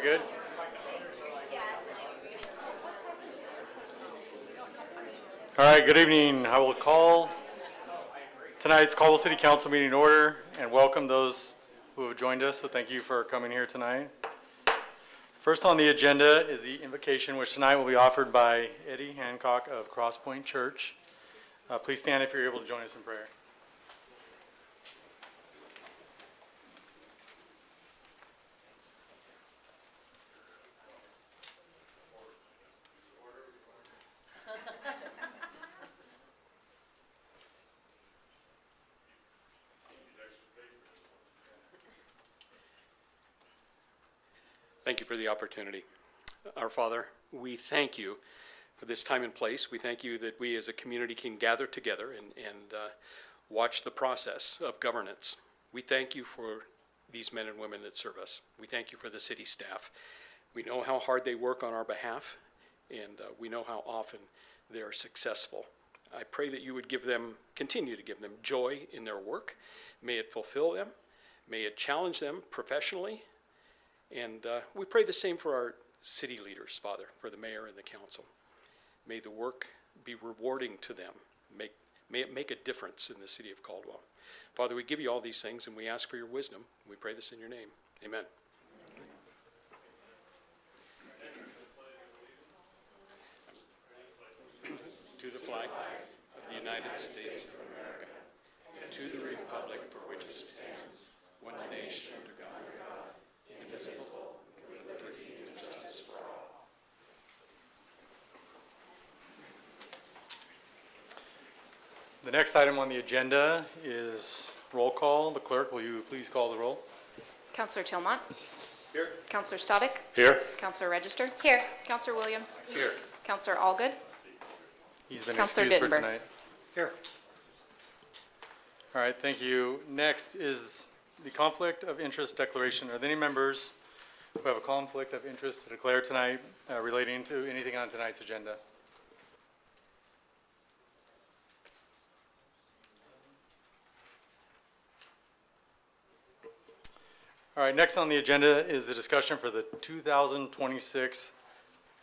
good? All right, good evening. I will call tonight's Caldwell City Council meeting in order and welcome those who have joined us. So thank you for coming here tonight. First on the agenda is the invocation, which tonight will be offered by Eddie Hancock of Cross Point Church. Please stand if you're able to join us in prayer. Thank you for the opportunity. Our Father, we thank you for this time and place. We thank you that we as a community can gather together and watch the process of governance. We thank you for these men and women that serve us. We thank you for the city staff. We know how hard they work on our behalf, and we know how often they are successful. I pray that you would continue to give them joy in their work. May it fulfill them. May it challenge them professionally. And we pray the same for our city leaders, Father, for the mayor and the council. May the work be rewarding to them. May it make a difference in the city of Caldwell. Father, we give you all these things and we ask for your wisdom. We pray this in your name. Amen. To the flag of the United States of America, and to the republic for which it stands, one nation under God, indivisible, with liberty and justice for all. The next item on the agenda is roll call. The clerk, will you please call the roll? Councillor Tillmont. Here. Councillor Stodic. Here. Councillor Register. Here. Councillor Williams. Here. Councillor Allgood. He's been Councillor excused for Dittenberg. tonight. Here. All right, thank you. Next is the conflict of interest declaration. Are there any members who have a conflict of interest to declare tonight relating to anything on tonight's agenda? All right, next on the agenda is the discussion for the 2026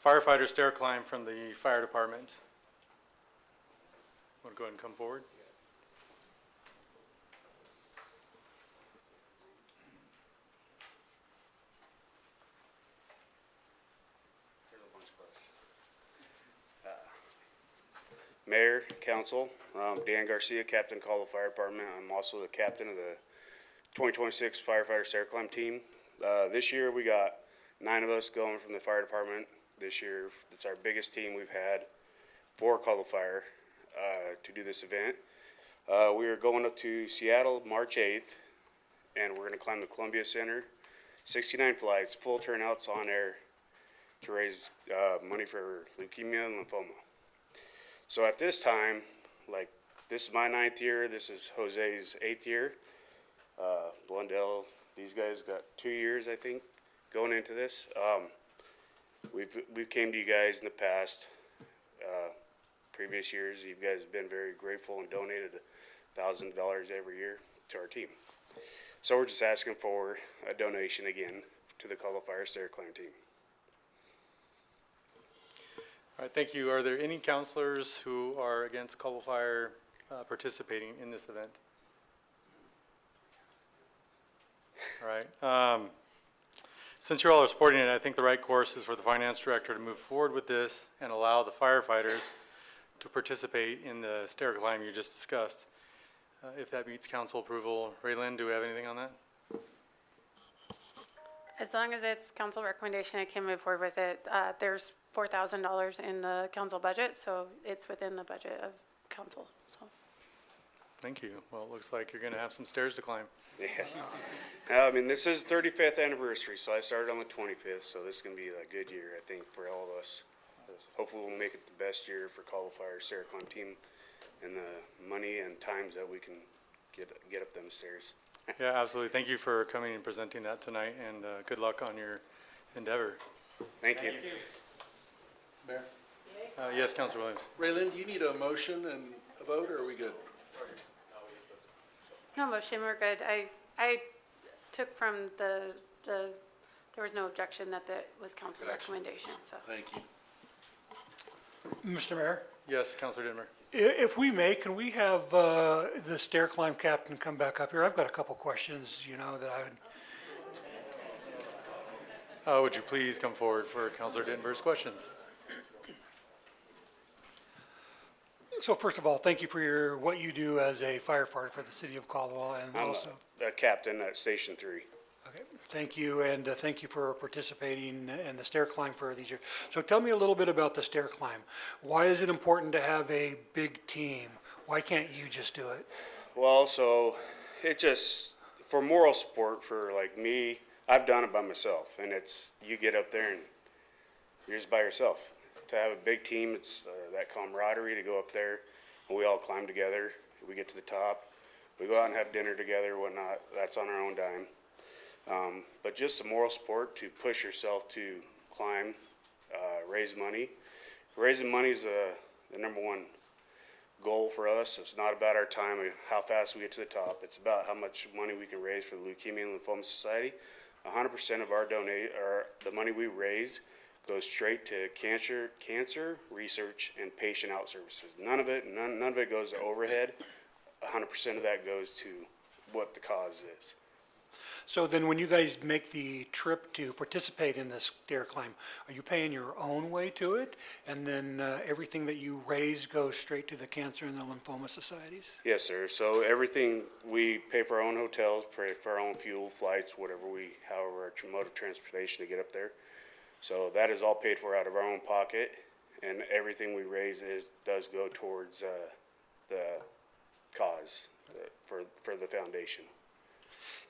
firefighter stair climb from the fire department. Want to go ahead and come forward? Mayor, Council, Dan Garcia, Captain Caldwell Fire Department. I'm also the captain of the 2026 Firefighter Stair Climb team. This year we got 9 of us going from the fire department. This year it's our biggest team we've had for Caldwell Fire to do this event. We are going up to Seattle March 8th, and we're going to climb the Columbia Center. 69 flights, full turnouts on air to raise money for leukemia and lymphoma. So at this time, this is my 9th year, this is Jose's 8th year. Blundell, these guys got 2 years, I think, going into this. We've came to you guys in the past, previous years. You guys have been very grateful and donated $1,000 every year to our team. So we're just asking for a donation again to the Caldwell Fire Stair Climb team. All right, thank you. Are there any counselors who are against Caldwell Fire participating in this event? All right. Since you all are supporting it, I think the right course is for the finance director to move forward with this and allow the firefighters to participate in the stair climb you just discussed. If that meets council approval. Raylyn, do we have anything on that? As long as it's council recommendation, I can move forward with it. There's $4,000 in the council budget, so it's within the budget of council. So. Thank you. Well, it looks like you're going to have some stairs to climb. Yes. I mean, this is 35th anniversary, so I started on the 25th, so this is going to be a good year, I think, for all of us. Hopefully we'll make it the best year for Caldwell Fire Stair Climb team and the money and times that we can get up them stairs. Yeah, absolutely. Thank you for coming and presenting that tonight, and good luck on your endeavor. Thank you. Mayor? Yes, Councilor Williams. Raylyn, do you need a motion and a vote, or are we good? No motion, we're good. I took from there there was no objection that was council recommendation, so. Thank you. Mr. Mayor, Yes, Counselor Denver. if we may, can we have the stair climb captain come back up here? I've got a couple questions, that I would, Would you please come forward for Counselor Denver's questions? so first of all, thank you for what you do as a firefighter for the city of Caldwell, and I'm also, a captain at Station 3. okay, thank you, and thank you for participating in the stair climb for these years. So tell me a little bit about the stair climb. Why is it important to have a big team? Why can't you just do it? Well, so it just, for moral support for like me, I've done it by myself, and it's, you get up there and you're just by yourself. To have a big team, it's that camaraderie to go up there, and we all climb together. We get to the top, we go out and have dinner together, whatnot. That's on our own dime. But just the moral support to push yourself to climb, raise money. Raising money is the number one goal for us. It's not about our time and how fast we get to the top. It's about how much money we can raise for the Leukemia and Lymphoma Society. 100% of our the money we raise goes straight to cancer research and patient out services. None of it goes to overhead. 100% of that goes to what the cause is. So then when you guys make the trip to participate in this stair climb, are you paying your own way to it? And then everything that you raise goes straight to the cancer and the lymphoma societies? Yes, sir. So everything, we pay for our own hotels, pay for our own fuel, flights, however our mode of transportation to get up there. So that is all paid for out of our own pocket, and everything we raise does go towards the cause for the foundation.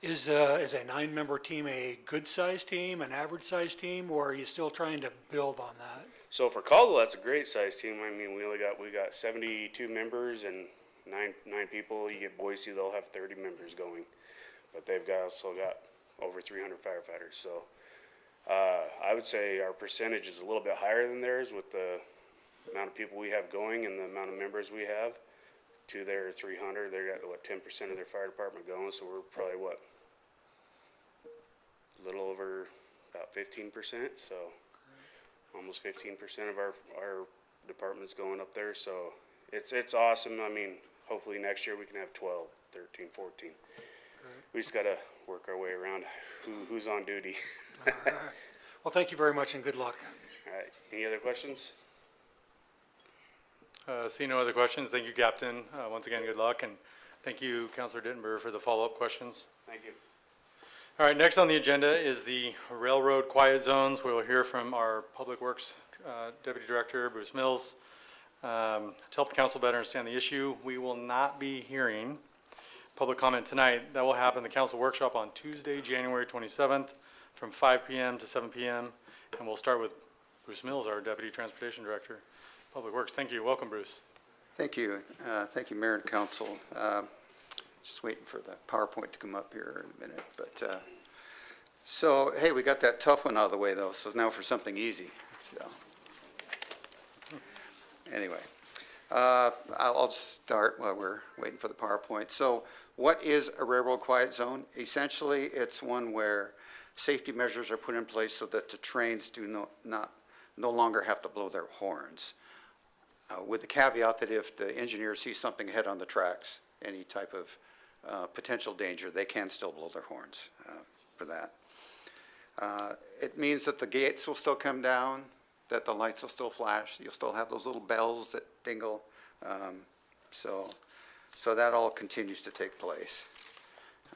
Is a 9-member team a good-sized team, an average-sized team, or are you still trying to build on that? So for Caldwell, that's a great size team. I mean, we got 72 members and nine people. You get Boise, they'll have 30 members going, but they've also got over 300 firefighters. So I would say our percentage is a little bit higher than theirs with the amount of people we have going and the amount of members we have. To their 300, they got 10% of their fire department going, so we're probably a little over about 15%, so almost 15% of our department's going up there, so it's awesome. I mean, hopefully next year we can have 12, 13, 14. We just gotta work our way around who's on duty. Well, thank you very much and good luck. All right, any other questions? See no other questions. Thank you, Captain. Once again, good luck, and thank you, Counselor Dittenberg, for the follow-up questions. Thank you. All right, next on the agenda is the railroad quiet zones. We will hear from our Public Works Deputy Director, Bruce Mills. To help the council better understand the issue, we will not be hearing public comment tonight. That will happen in the council workshop on Tuesday, January 27th, from 5 p.m. to 7 p.m. And we'll start with Bruce Mills, our Deputy Transportation Director, Public Works. Thank you. Welcome, Bruce. Thank you. Thank you, Mayor and Council. Just waiting for the PowerPoint to come up here in a minute. But so, hey, we got that tough one out of the way, though, so now for something easy. So, anyway, I'll just start while we're waiting for the PowerPoint. So what is a railroad quiet zone? Essentially, it's one where safety measures are put in place so that the trains do no longer have to blow their horns. With the caveat that if the engineer sees something ahead on the tracks, any type of potential danger, they can still blow their horns for that. It means that the gates will still come down, that the lights will still flash, you'll still have those little bells that dingle. So that all continues to take place.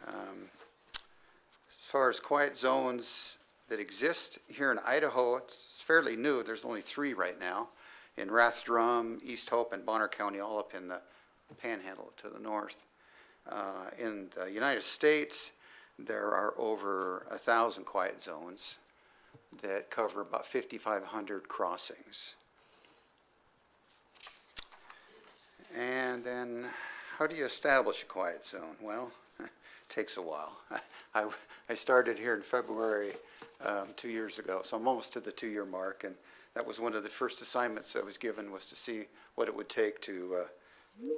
As far as quiet zones that exist here in Idaho, it's fairly new. There's only 3 right now. In Rathdrum, East Hope, and Bonner County, all up in the panhandle to the north. In the United States, there are over 1,000 quiet zones that cover about 5,500 crossings. And then, how do you establish a quiet zone? Well, it takes a while. I started here in February 2 years ago, so I'm almost to the 2-year mark, and that was one of the first assignments I was given, was to see what it would take to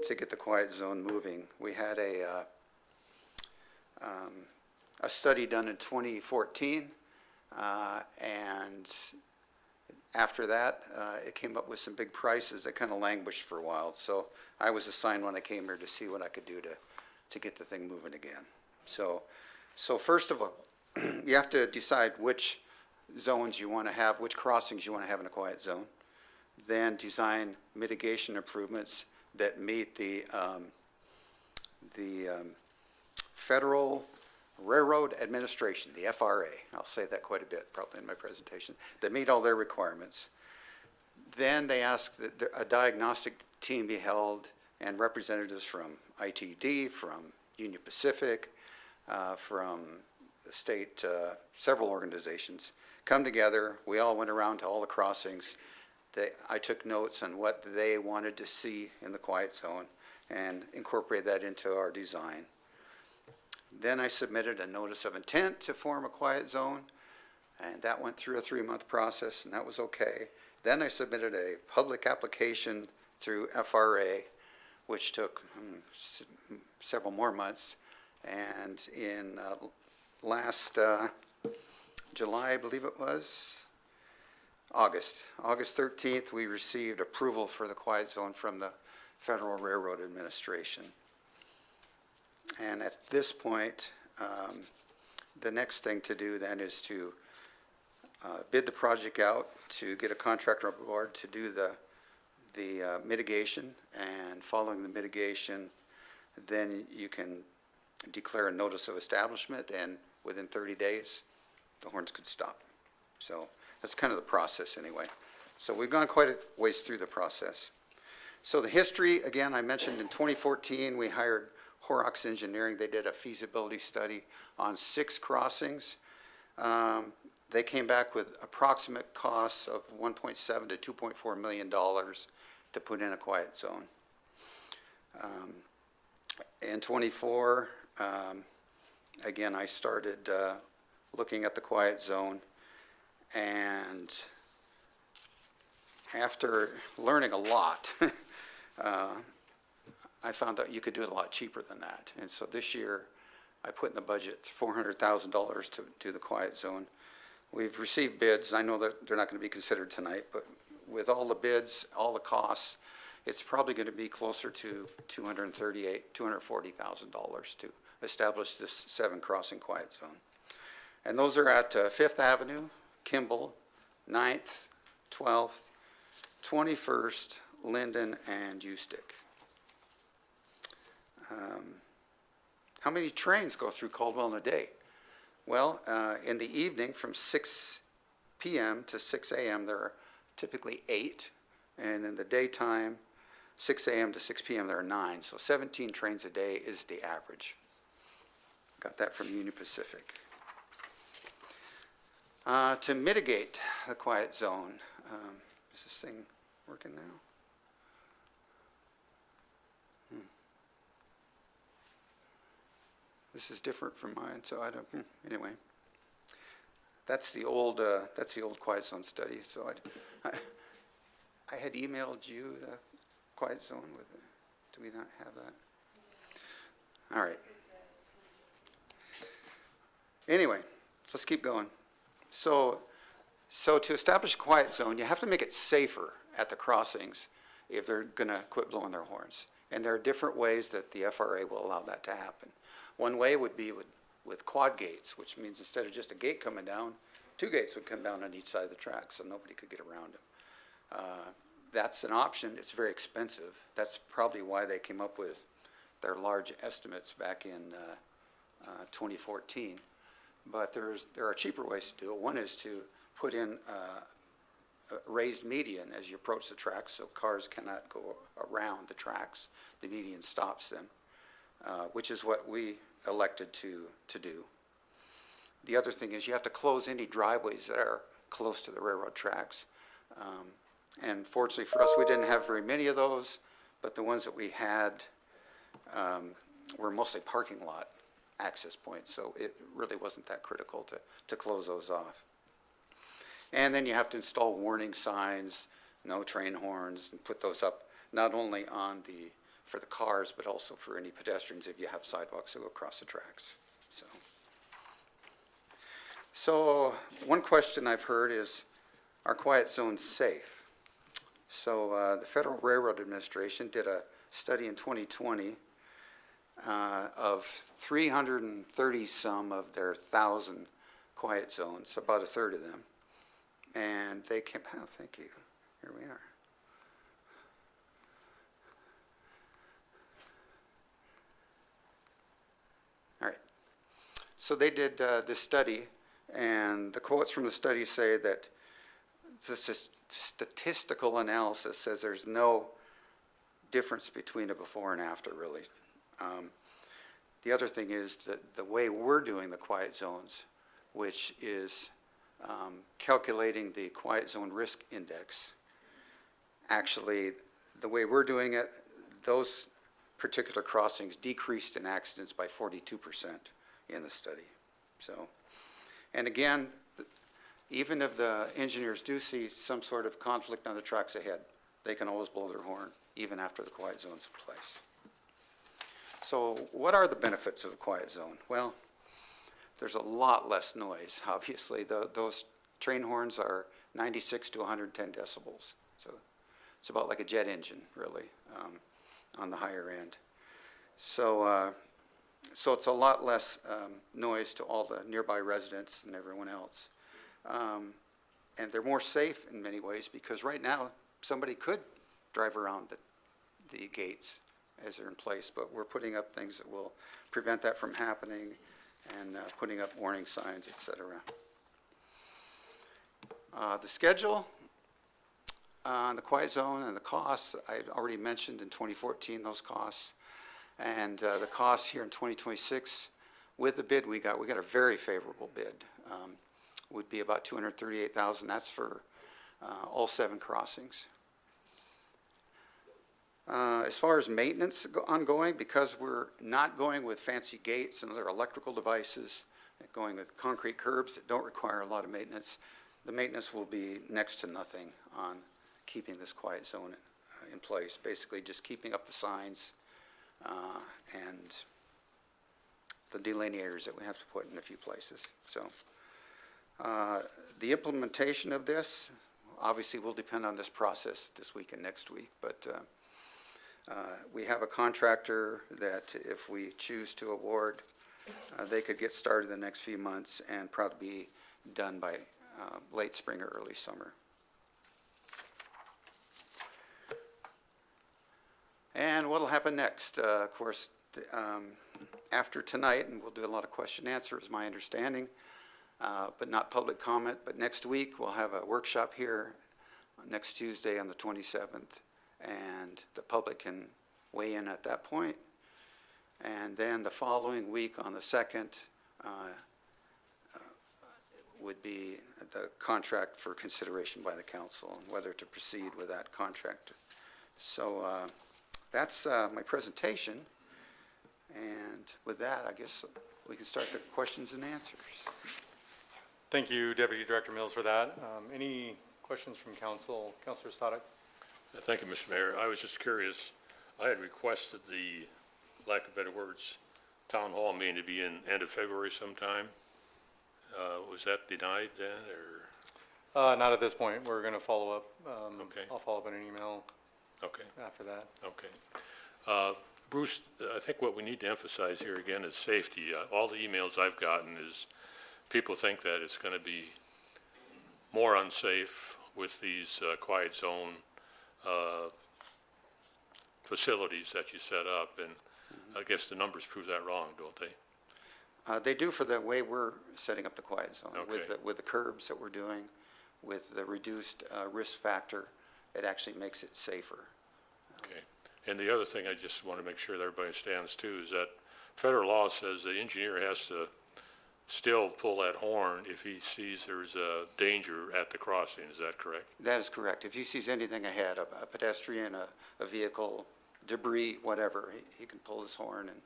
get the quiet zone moving. We had a study done in 2014 And after that, it came up with some big prices that kind of languished for a while. So I was assigned when I came here to see what I could do to get the thing moving again. So first of all, you have to decide which zones you want to have, which crossings you want to have in a quiet zone. Then design mitigation improvements that meet the Federal Railroad Administration, the FRA. I'll say that quite a bit probably in my presentation, that meet all their requirements. Then they ask that a diagnostic team be held and representatives from ITD, from Union Pacific, from the state, several organizations come together. We all went around to all the crossings. I took notes on what they wanted to see in the quiet zone and incorporated that into our design. Then I submitted a notice of intent to form a quiet zone, and that went through a 3-month process, and that was okay. Then I submitted a public application through FRA, which took several more months. And in last July, I believe it was, August 13th, we received approval for the quiet zone from the Federal Railroad Administration. And at this point, the next thing to do then is to bid the project out, to get a contractor on board to do the mitigation, and following the mitigation, then you can declare a notice of establishment, and within 30 days, the horns could stop. So that's kind of the process anyway. So we've gone quite a ways through the process. So the history, again, I mentioned in 2014, we hired Horrocks Engineering. They did a feasibility study on 6 crossings. They came back with approximate costs of $1.7 to $2.4 million to put in a quiet zone. In 24, again, I started looking at the quiet zone, and after learning a lot, I found out you could do it a lot cheaper than that. And so this year, I put in the budget $400,000 to do the quiet zone. We've received bids. I know that they're not going to be considered tonight, but with all the bids, all the costs, it's probably going to be closer to $238,000, $240,000 to establish this 7-crossing quiet zone. And those are at 5th Avenue, Kimball, 9th, 12th, 21st, Linden, and Ustick. How many trains go through Caldwell in a day? Well, in the evening from 6 p.m. to 6 a.m. there are typically 8, and in the daytime, 6 a.m. to 6 p.m. there are 9. So 17 trains a day is the average. Got that from Union Pacific. To mitigate the quiet zone, is this thing working now? This is different from mine, so I don't. Anyway, that's the old quiet zone study. So I had emailed you the quiet zone with. Do we not have that? All right. Anyway, let's keep going. So to establish a quiet zone, you have to make it safer at the crossings if they're going to quit blowing their horns. And there are different ways that the FRA will allow that to happen. One way would be with quad gates, which means instead of just a gate coming down, 2 gates would come down on each side of the track so nobody could get around them. That's an option. It's very expensive. That's probably why they came up with their large estimates back in 2014. But there are cheaper ways to do it. One is to put in a raised median as you approach the tracks so cars cannot go around the tracks. The median stops them, which is what we elected to do. The other thing is you have to close any driveways that are close to the railroad tracks. And fortunately for us, we didn't have very many of those, but the ones that we had were mostly parking lot access points, so it really wasn't that critical to close those off. And then you have to install warning signs, no train horns, and put those up not only for the cars, but also for any pedestrians if you have sidewalks that go across the tracks. So one question I've heard is, are quiet zones safe? So the Federal Railroad Administration did a study in 2020 of 330 some of their 1,000 quiet zones, about a third of them. And they came, oh, thank you, here we are. All right, so they did this study, and the quotes from the study say that this is statistical analysis says there's no difference between a before and after, really. The other thing is that the way we're doing the quiet zones, which is calculating the quiet zone risk index, actually, the way we're doing it, those particular crossings decreased in accidents by 42% in the study. So, and again, even if the engineers do see some sort of conflict on the tracks ahead, they can always blow their horn, even after the quiet zone's in place. So what are the benefits of a quiet zone? Well, there's a lot less noise, obviously. Those train horns are 96 to 110 decibels. So it's about like a jet engine, really, on the higher end. So, so it's a lot less noise to all the nearby residents and everyone else. And they're more safe in many ways, because right now somebody could drive around the gates as they're in place, but we're putting up things that will prevent that from happening, and putting up warning signs, et cetera. The schedule on the quiet zone and the costs, I've already mentioned in 2014 those costs, and the costs here in 2026 with the bid we got a very favorable bid. Would be about $238,000. That's for all 7 crossings. As far as maintenance ongoing, because we're not going with fancy gates and other electrical devices, going with concrete curbs that don't require a lot of maintenance, the maintenance will be next to nothing on keeping this quiet zone in place. Basically just keeping up the signs and the delineators that we have to put in a few places. So the implementation of this obviously will depend on this process this week and next week, but we have a contractor that if we choose to award, they could get started in the next few months and probably be done by late spring or early summer. And what will happen next? Of course, after tonight, and we'll do a lot of question and answer, is my understanding, but not public comment. But next week, we'll have a workshop here next Tuesday on the 27th, and the public can weigh in at that point. And then the following week on the 2nd would be the contract for consideration by the council and whether to proceed with that contract. So that's my presentation. And with that, I guess we can start the questions and answers. Thank you, Deputy Director Mills, for that. Any questions from council? Councilor Stoddard? Thank you, Mr. Mayor. I was just curious. I had requested the, lack of better words, town hall meeting to be in end of February sometime. Was that denied then, or? Not at this point. We're going to follow up. Okay. I'll follow up in an email Okay, after that. okay. Bruce, I think what we need to emphasize here again is safety. All the emails I've gotten is people think that it's going to be more unsafe with these quiet zone facilities that you set up, and I guess the numbers prove that wrong, don't they? They do, for the way we're setting up the quiet zone. Okay. With the curbs that we're doing, with the reduced risk factor, it actually makes it safer. Okay. And the other thing I just want to make sure that everybody understands too is that federal law says the engineer has to still pull that horn if he sees there's a danger at the crossing. Is that correct? That is correct. If he sees anything ahead, a pedestrian, a vehicle, debris, whatever, he can pull his horn, and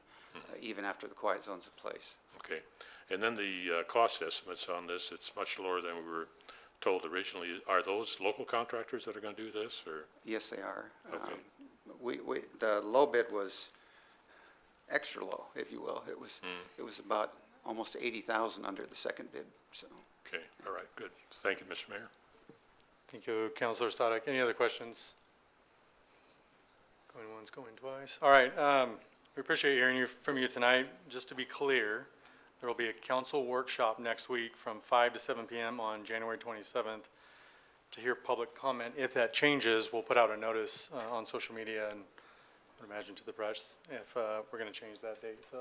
even after the quiet zone's in place. Okay. And then the cost estimates on this, it's much lower than we were told originally. Are those local contractors that are going to do this, or? Yes, they are. Okay. The low bid was extra low, if you will. It was about almost 80,000 under the second bid, so. Okay, all right, good. Thank you, Mr. Mayor. Thank you, Councilor Stanek. Any other questions? Going once, going twice. All right, we appreciate hearing from you tonight. Just to be clear, there will be a council workshop next week from 5 to 7 p.m. on January 27th to hear public comment. If that changes, we'll put out a notice on social media and I would imagine to the press if we're going to change that date. So,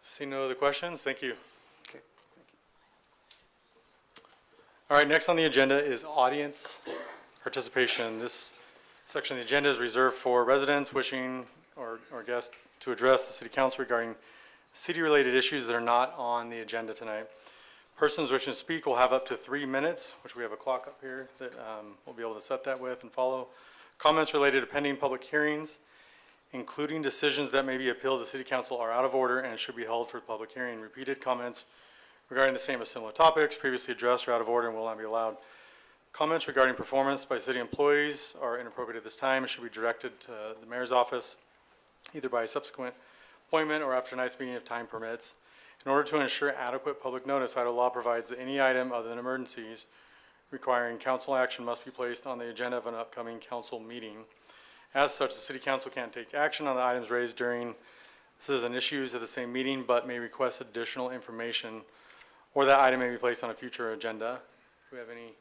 seeing no other questions, thank you. Okay, thank you. All right, next on the agenda is audience participation. This section of the agenda is reserved for residents wishing or guests to address the city council regarding city-related issues that are not on the agenda tonight. Persons wishing to speak will have up to 3 minutes, which we have a clock up here that we'll be able to set that with and follow. Comments related to pending public hearings, including decisions that may be appealed to city council, are out of order and should be held for public hearing. Repeated comments regarding the same or similar topics previously addressed are out of order and will not be allowed. Comments regarding performance by city employees are inappropriate at this time and should be directed to the mayor's office, either by subsequent appointment or after tonight's meeting if time permits. In order to ensure adequate public notice, Idaho law provides that any item other than emergencies requiring council action must be placed on the agenda of an upcoming council meeting. As such, the city council can't take action on the items raised during citizen issues at the same meeting, but may request additional information, or that item may be placed on a future agenda. Do we have any?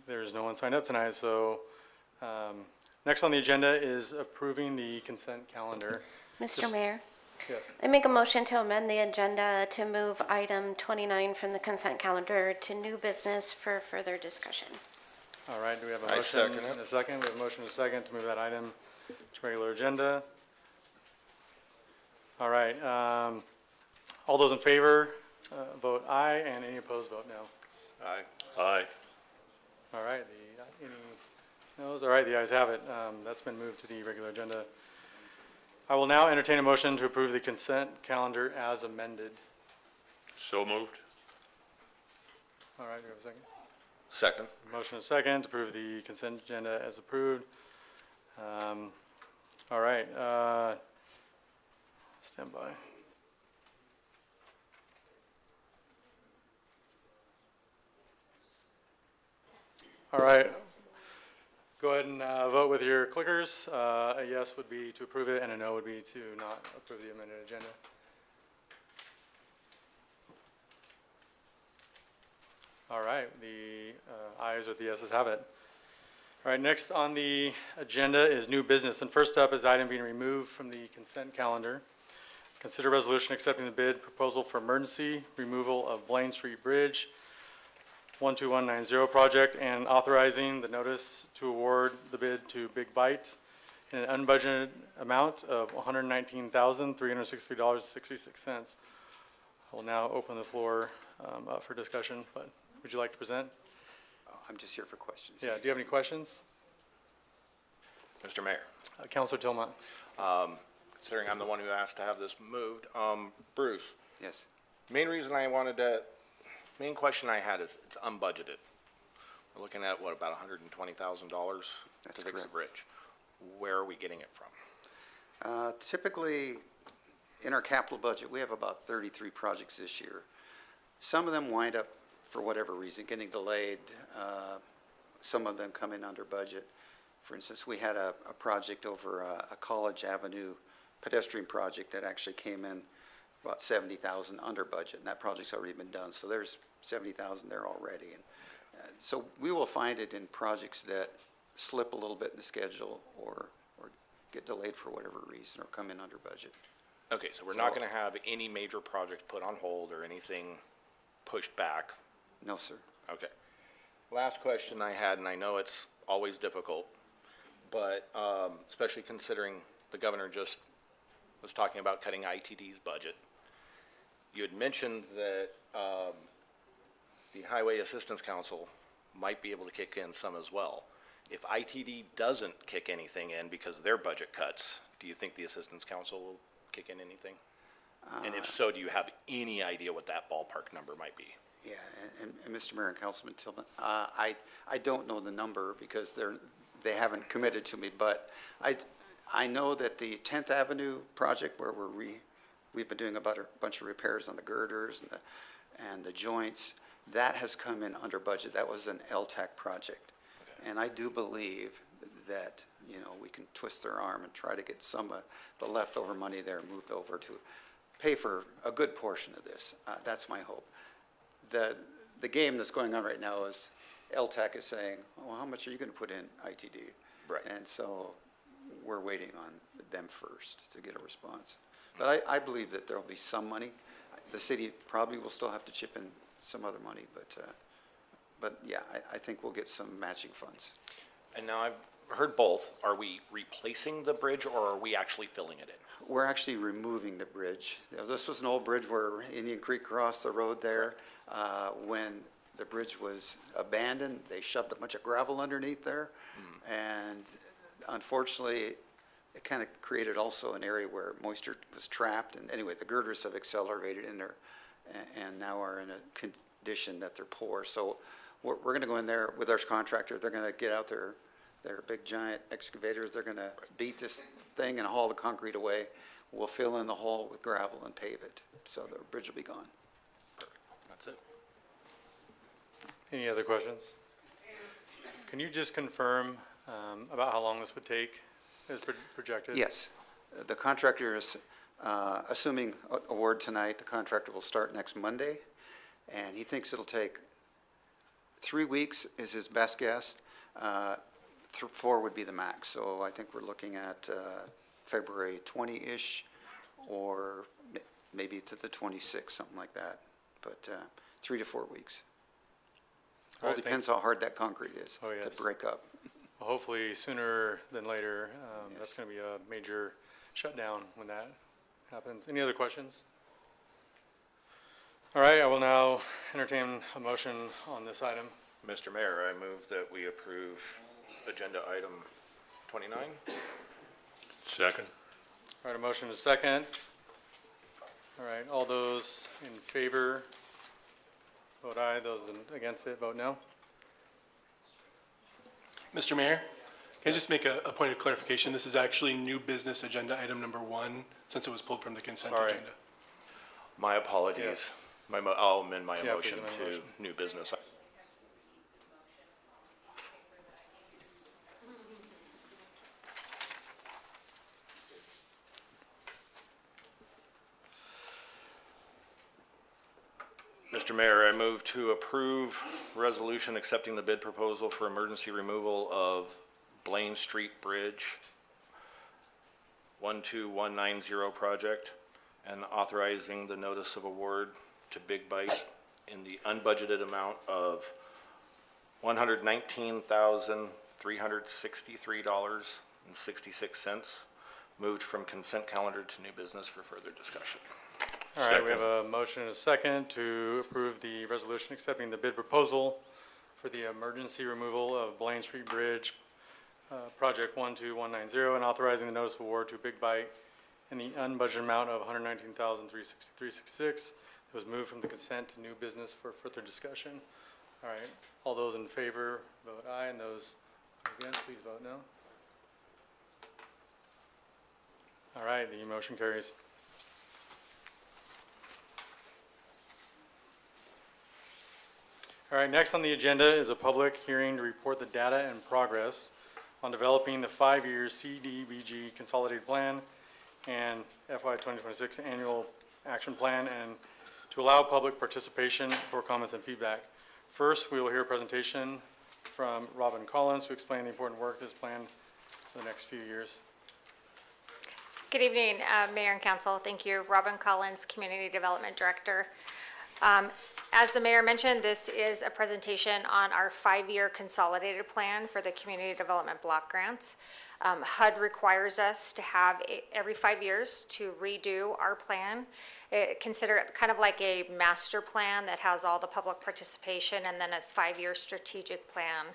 There's no one signed up tonight, so next on the agenda is approving the consent calendar. Mr. Mayor, Yes. I make a motion to amend the agenda to move item 29 from the consent calendar to new business for further discussion. All right, do we have a motion and a second? We have a motion and a second to move that item to regular agenda. All right, all those in favor, vote aye, and any opposed, vote no. Aye. Aye. All right, any no's? All right, the ayes have it. That's been moved to the regular agenda. I will now entertain a motion to approve the consent calendar as amended. So moved. All right, do we have a second? Second. Motion and a second to approve the consent agenda as approved. All right, stand by. All right, go ahead and vote with your clickers. A yes would be to approve it, and a no would be to not approve the amended agenda. All right, the ayes or the yeses have it. All right, next on the agenda is new business, and first up is item being removed from the consent calendar. Consider resolution accepting the bid proposal for emergency removal of Blaine Street Bridge 12190 project and authorizing the notice to award the bid to Big Bite in an unbudgeted amount of $119,363.66. I will now open the floor up for discussion, but would you like to present? I'm just here for questions. Yeah, do you have any questions? Mr. Mayor, Councilor Tillmont. considering I'm the one who asked to have this moved, Bruce, Yes. main question I had is it's unbudgeted. We're looking at, what, about $120,000 That's to fix the correct. bridge. Where are we getting it from? Typically, in our capital budget, we have about 33 projects this year. Some of them wind up, for whatever reason, getting delayed. Some of them come in under budget. For instance, we had a project over a College Avenue pedestrian project that actually came in about 70,000 under budget, and that project's already been done. So there's 70,000 there already. And so we will find it in projects that slip a little bit in the schedule or get delayed for whatever reason or come in under budget. Okay, so we're not gonna have any major project put on hold or anything pushed back? No, sir. Okay. Last question I had, and I know it's always difficult, but especially considering the governor just was talking about cutting ITD's budget. You had mentioned that the Highway Assistance Council might be able to kick in some as well. If ITD doesn't kick anything in because of their budget cuts, do you think the Assistance Council will kick in anything? And if so, do you have any idea what that ballpark number might be? Yeah, and Mr. Mayor and Councilman Tillman, I don't know the number because they haven't committed to me, but I know that the 10th Avenue project where we're we've been doing a bunch of repairs on the girders and the joints. That has come in under budget. That was an LTAC project. And I do believe that, we can twist their arm and try to get some of the leftover money there moved over to pay for a good portion of this. That's my hope. The game that's going on right now is LTAC is saying, well, how much are you going to put in ITD? Right. And so we're waiting on them first to get a response. But I believe that there'll be some money. The city probably will still have to chip in some other money, but yeah, I think we'll get some matching funds. And now I've heard both. Are we replacing the bridge or are we actually filling it in? We're actually removing the bridge. This was an old bridge where Indian Creek crossed the road there. When the bridge was abandoned, they shoved a bunch of gravel underneath there. And unfortunately, it kind of created also an area where moisture was trapped. And anyway, the girders have accelerated in there and now are in a condition that they're poor. So we're going to go in there with our contractor. They're going to get out their big giant excavators. They're going to beat this thing and haul the concrete away. We'll fill in the hole with gravel and pave it. So the bridge will be gone. That's it. Any other questions? Can you just confirm about how long this would take as projected? Yes. The contractor is, assuming award tonight, the contractor will start next Monday. And he thinks it'll take 3 weeks is his best guess. 4 would be the max. So I think we're looking at February 20-ish or maybe to the 26th, something like that. But 3 to 4 weeks. All All right, depends how hard that concrete is Oh, yes. to break up. Well, hopefully sooner than later. That's Yes. going to be a major shutdown when that happens. Any other questions? All right, I will now entertain a motion on this item. Mr. Mayor, I move that we approve agenda item 29. Second. All right, a motion is second. All right, all those in favor, vote aye. Those against it, vote no. Mr. Mayor, can I just make a point of clarification? This is actually new business agenda item number 1, since it was pulled from the consent Sorry. agenda. My apologies. Yes. I'll amend my Yeah, motion please amend the to motion. new business. Mr. Mayor, I move to approve resolution accepting the bid proposal for emergency removal of Blaine Street Bridge 12190 project and authorizing the notice of award to Big Bite in the unbudgeted amount of $119,363.66, moved from consent calendar to new business for further discussion. All right, we have a motion and a second to approve the resolution accepting the bid proposal for the emergency removal of Blaine Street Bridge, project 12190, and authorizing the notice of award to Big Bite in the unbudgeted amount of $119,363.66. It was moved from the consent to new business for further discussion. All right, all those in favor, vote aye, and those against, please vote no. All right, the motion carries. All right, next on the agenda is a public hearing to report the data and progress on developing the 5-year CDBG consolidated plan and FY 2026 annual action plan, and to allow public participation for comments and feedback. First, we will hear a presentation from Robin Collins to explain the important work this plan for the next few years. Good evening, Mayor and Council. Thank you. Robin Collins, Community Development Director. As the mayor mentioned, this is a presentation on our 5-year consolidated plan for the community development block grants. HUD requires us to have every 5 years to redo our plan. Consider it kind of like a master plan that has all the public participation, and then a 5-year strategic plan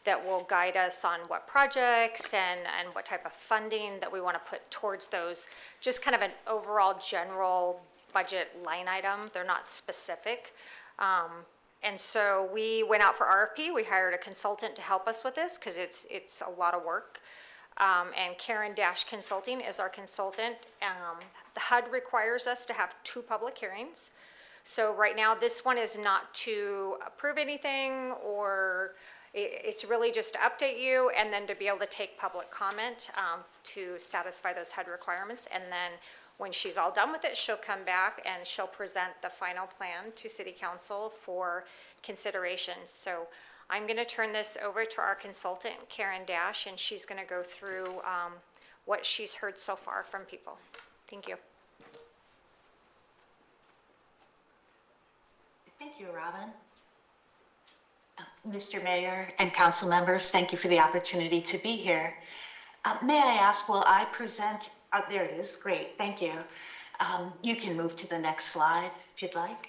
that will guide us on what projects and what type of funding that we want to put towards those. Just kind of an overall general budget line item. They're not specific. And so we went out for RFP. We hired a consultant to help us with this because it's a lot of work. And Karen Dash Consulting is our consultant. The HUD requires us to have 2 public hearings. So right now, this one is not to approve anything, or it's really just to update you and then to be able to take public comment to satisfy those HUD requirements. And then when she's all done with it, she'll come back and she'll present the final plan to City Council for consideration. So I'm going to turn this over to our consultant, Karen Dash, and she's going to go through what she's heard so far from people. Thank you. Thank you, Robin. Mr. Mayor and council members, thank you for the opportunity to be here. May I ask, will I present, there it is, great, thank you. You can move to the next slide if you'd like.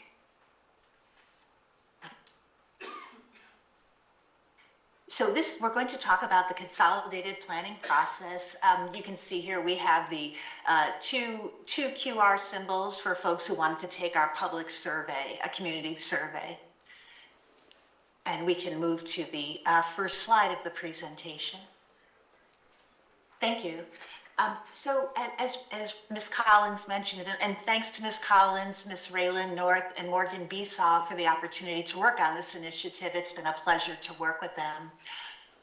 So we're going to talk about the consolidated planning process. You can see here we have the two QR symbols for folks who wanted to take our public survey, a community survey. And we can move to the first slide of the presentation. Thank you. So as Ms. Collins mentioned, and thanks to Ms. Collins, Ms. Raylan North, and Morgan Besaw for the opportunity to work on this initiative. It's been a pleasure to work with them.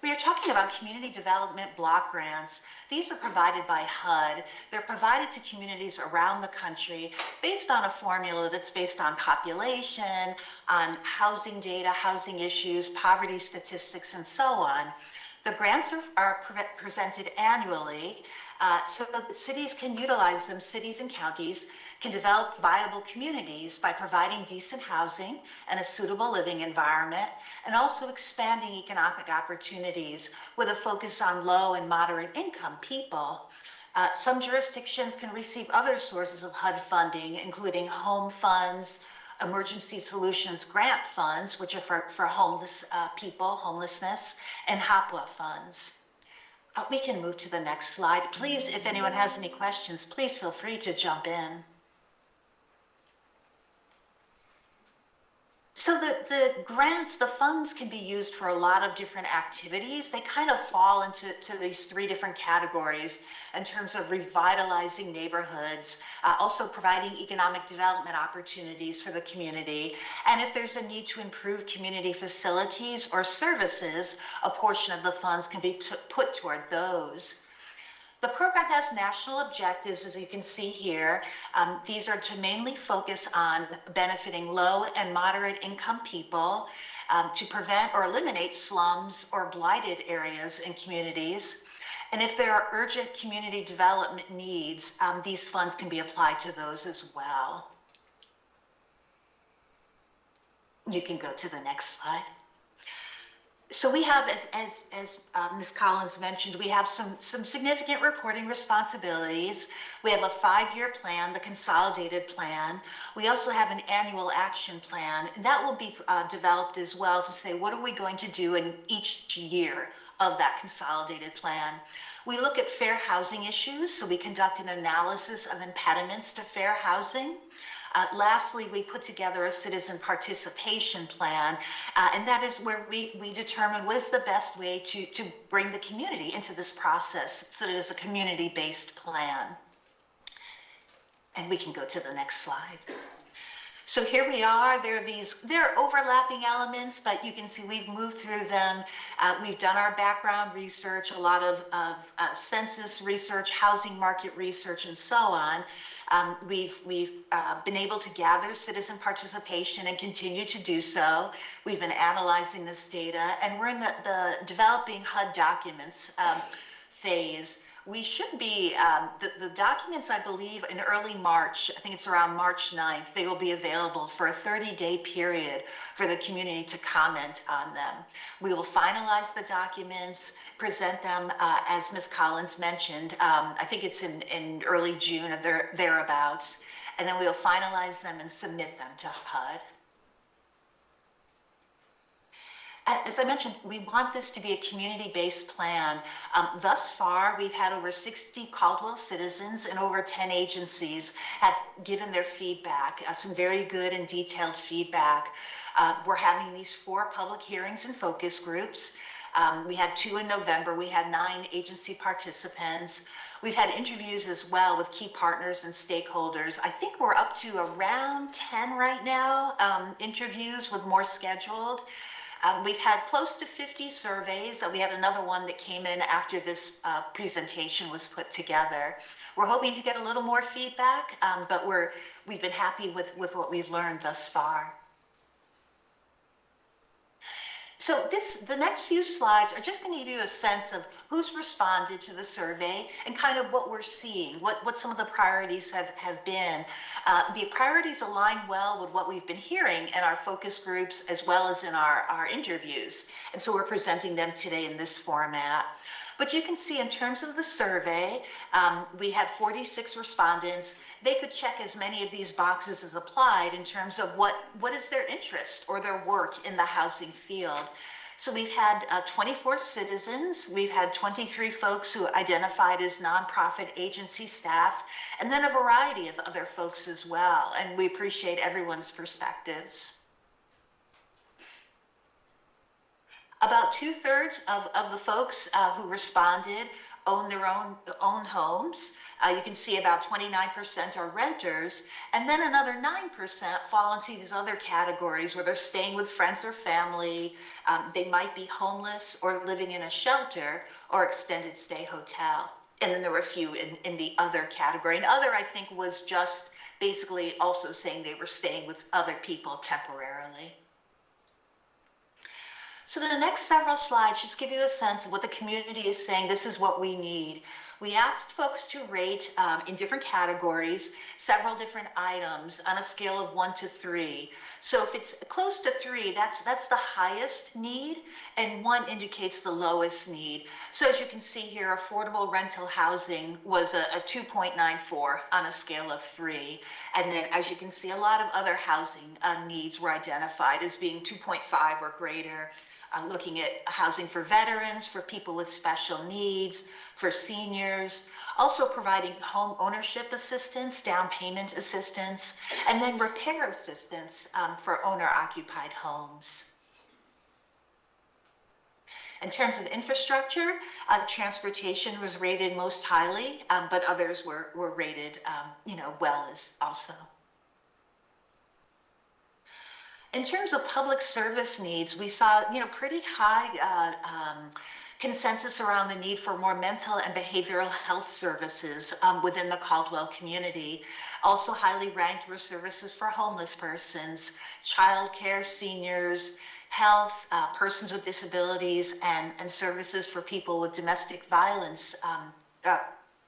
We are talking about community development block grants. These are provided by HUD. They're provided to communities around the country based on a formula that's based on population, on housing data, housing issues, poverty statistics, and so on. The grants are presented annually, so that cities can utilize them. Cities and counties can develop viable communities by providing decent housing and a suitable living environment, and also expanding economic opportunities with a focus on low and moderate income people. Some jurisdictions can receive other sources of HUD funding, including home funds, emergency solutions grant funds, which are for homeless people, homelessness, and HAPWA funds. We can move to the next slide. Please, if anyone has any questions, please feel free to jump in. So the grants, the funds can be used for a lot of different activities. They kind of fall into these 3 different categories in terms of revitalizing neighborhoods, also providing economic development opportunities for the community. And if there's a need to improve community facilities or services, a portion of the funds can be put toward those. The program has national objectives, as you can see here. These are to mainly focus on benefiting low and moderate income people, to prevent or eliminate slums or blighted areas in communities. And if there are urgent community development needs, these funds can be applied to those as well. You can go to the next slide. So we have, as Ms. Collins mentioned, we have some significant reporting responsibilities. We have a 5-year plan, the consolidated plan. We also have an annual action plan, and that will be developed as well to say, what are we going to do in each year of that consolidated plan? We look at fair housing issues, so we conduct an analysis of impediments to fair housing. Lastly, we put together a citizen participation plan, and that is where we determine what is the best way to bring the community into this process, so that it's a community-based plan. And we can go to the next slide. So here we are. There are overlapping elements, but you can see we've moved through them. We've done our background research, a lot of census research, housing market research, and so on. We've been able to gather citizen participation and continue to do so. We've been analyzing this data, and we're in the developing HUD documents phase. We should be, the documents, I believe, in early March, I think it's around March 9th, they will be available for a 30-day period for the community to comment on them. We will finalize the documents, present them, as Ms. Collins mentioned, I think it's in early June or thereabouts, and then we'll finalize them and submit them to HUD. As I mentioned, we want this to be a community-based plan. Thus far, we've had over 60 Caldwell citizens and over 10 agencies have given their feedback, some very good and detailed feedback. We're having these 4 public hearings and focus groups. We had 2 in November. We had 9 agency participants. We've had interviews as well with key partners and stakeholders. I think we're up to around 10 right now, interviews with more scheduled. We've had close to 50 surveys. We had another one that came in after this presentation was put together. We're hoping to get a little more feedback, but we've been happy with what we've learned thus far. So the next few slides are just going to give you a sense of who's responded to the survey and kind of what we're seeing, what some of the priorities have been. The priorities align well with what we've been hearing in our focus groups as well as in our interviews. And so we're presenting them today in this format. But you can see in terms of the survey, we had 46 respondents. They could check as many of these boxes as applied in terms of what is their interest or their work in the housing field. So we've had 24 citizens, we've had 23 folks who identified as nonprofit agency staff, and then a variety of other folks as well. And we appreciate everyone's perspectives. About 2/3 of the folks who responded own their own homes. You can see about 29% are renters, and then another 9% fall into these other categories where they're staying with friends or family. They might be homeless or living in a shelter or extended stay hotel. And then there were a few in the other category. And other, I think, was just basically also saying they were staying with other people temporarily. So the next several slides just give you a sense of what the community is saying. This is what we need. We asked folks to rate in different categories, several different items on a scale of 1 to 3. So if it's close to 3, that's the highest need, and 1 indicates the lowest need. So as you can see here, affordable rental housing was a 2.94 on a scale of 3. And then as you can see, a lot of other housing needs were identified as being 2.5 or greater. Looking at housing for veterans, for people with special needs, for seniors, also providing home ownership assistance, down payment assistance, and then repair assistance for owner-occupied homes. In terms of infrastructure, transportation was rated most highly, but others were rated, well as also. In terms of public service needs, we saw, pretty high consensus around the need for more mental and behavioral health services within the Caldwell community. Also highly ranked were services for homeless persons, childcare, seniors, health, persons with disabilities, and services for people with domestic violence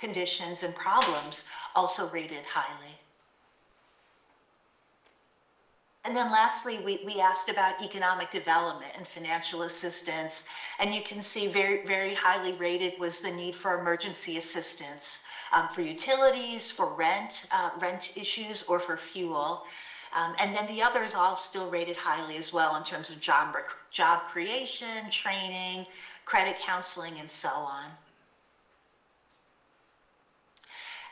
conditions and problems, also rated highly. And then lastly, we asked about economic development and financial assistance. And you can see very, very highly rated was the need for emergency assistance for utilities, for rent issues, or for fuel. And then the others all still rated highly as well in terms of job creation, training, credit counseling, and so on.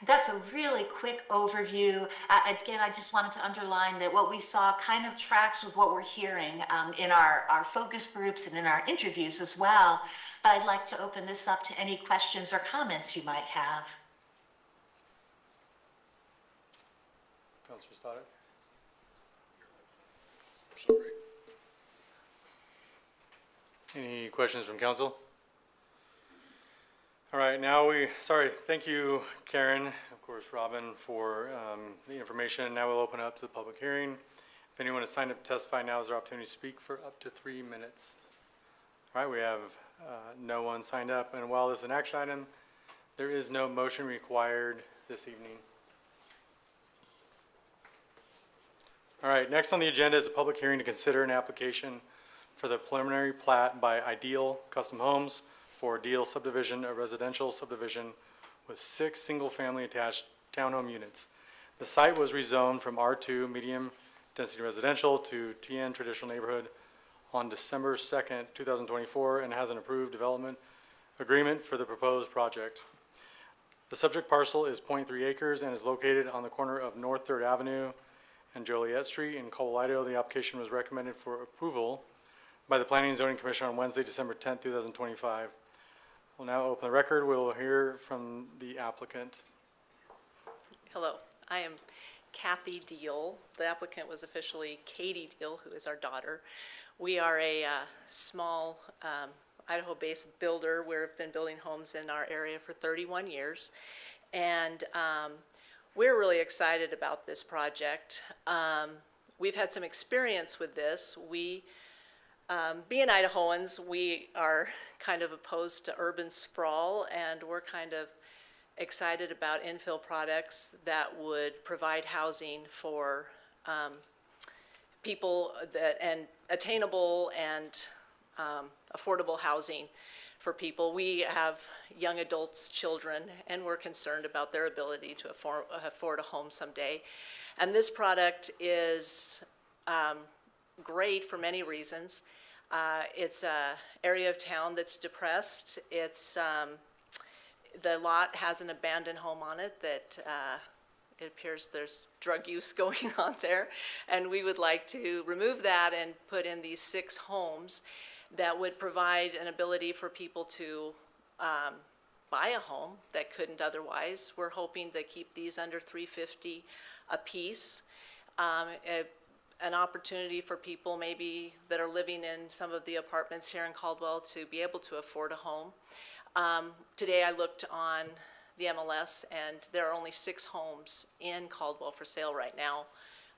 That's a really quick overview. Again, I just wanted to underline that what we saw kind of tracks with what we're hearing in our focus groups and in our interviews as well. But I'd like to open this up to any questions or comments you might have. Councilor Stoddard? Sorry. Any questions from council? All right, thank you, Karen, of course, Robin, for the information. Now we'll open up to the public hearing. If anyone has signed up to testify, now is their opportunity to speak for up to 3 minutes. All right, we have no one signed up, and while this is an action item, there is no motion required this evening. All right, next on the agenda is a public hearing to consider an application for the preliminary plat by Ideal Custom Homes for Deal subdivision, a residential subdivision with 6 single-family attached townhome units. The site was rezoned from R2 medium density residential to TN traditional neighborhood on December 2nd, 2024, and has an approved development agreement for the proposed project. The subject parcel is 0.3 acres and is located on the corner of North 3rd Avenue and Joliet Street in Caldwell, Idaho. The application was recommended for approval by the Planning and Zoning Commission on Wednesday, December 10th, 2025. We'll now open the record. We'll hear from the applicant. Hello, I am Kathy Deal. The applicant was officially Katie Deal, who is our daughter. We are a small Idaho-based builder. We've been building homes in our area for 31 years. And we're really excited about this project. We've had some experience with this. We, being Idahoans, we are kind of opposed to urban sprawl, and we're kind of excited about infill products that would provide housing for people that, and attainable and affordable housing for people. We have young adults, children, and we're concerned about their ability to afford a home someday. And this product is great for many reasons. It's an area of town that's depressed. It's the lot has an abandoned home on it that it appears there's drug use going on there, and we would like to remove that and put in these 6 homes that would provide an ability for people to buy a home that couldn't otherwise. We're hoping to keep these under $350 a piece. An opportunity for people maybe that are living in some of the apartments here in Caldwell to be able to afford a home. Today I looked on the MLS, and there are only 6 homes in Caldwell for sale right now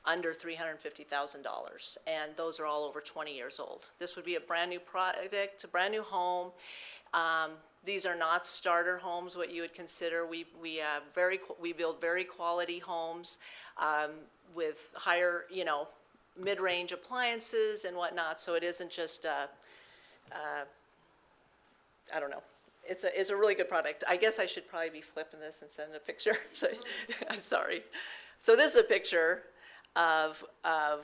under $350,000, and those are all over 20 years old. This would be a brand new product, a brand new home. These are not starter homes, what you would consider. We build very quality homes with higher, mid-range appliances and whatnot. So it isn't just I don't know. It's a really good product. I guess I should probably be flipping this and sending a picture. So, I'm sorry. So this is a picture of a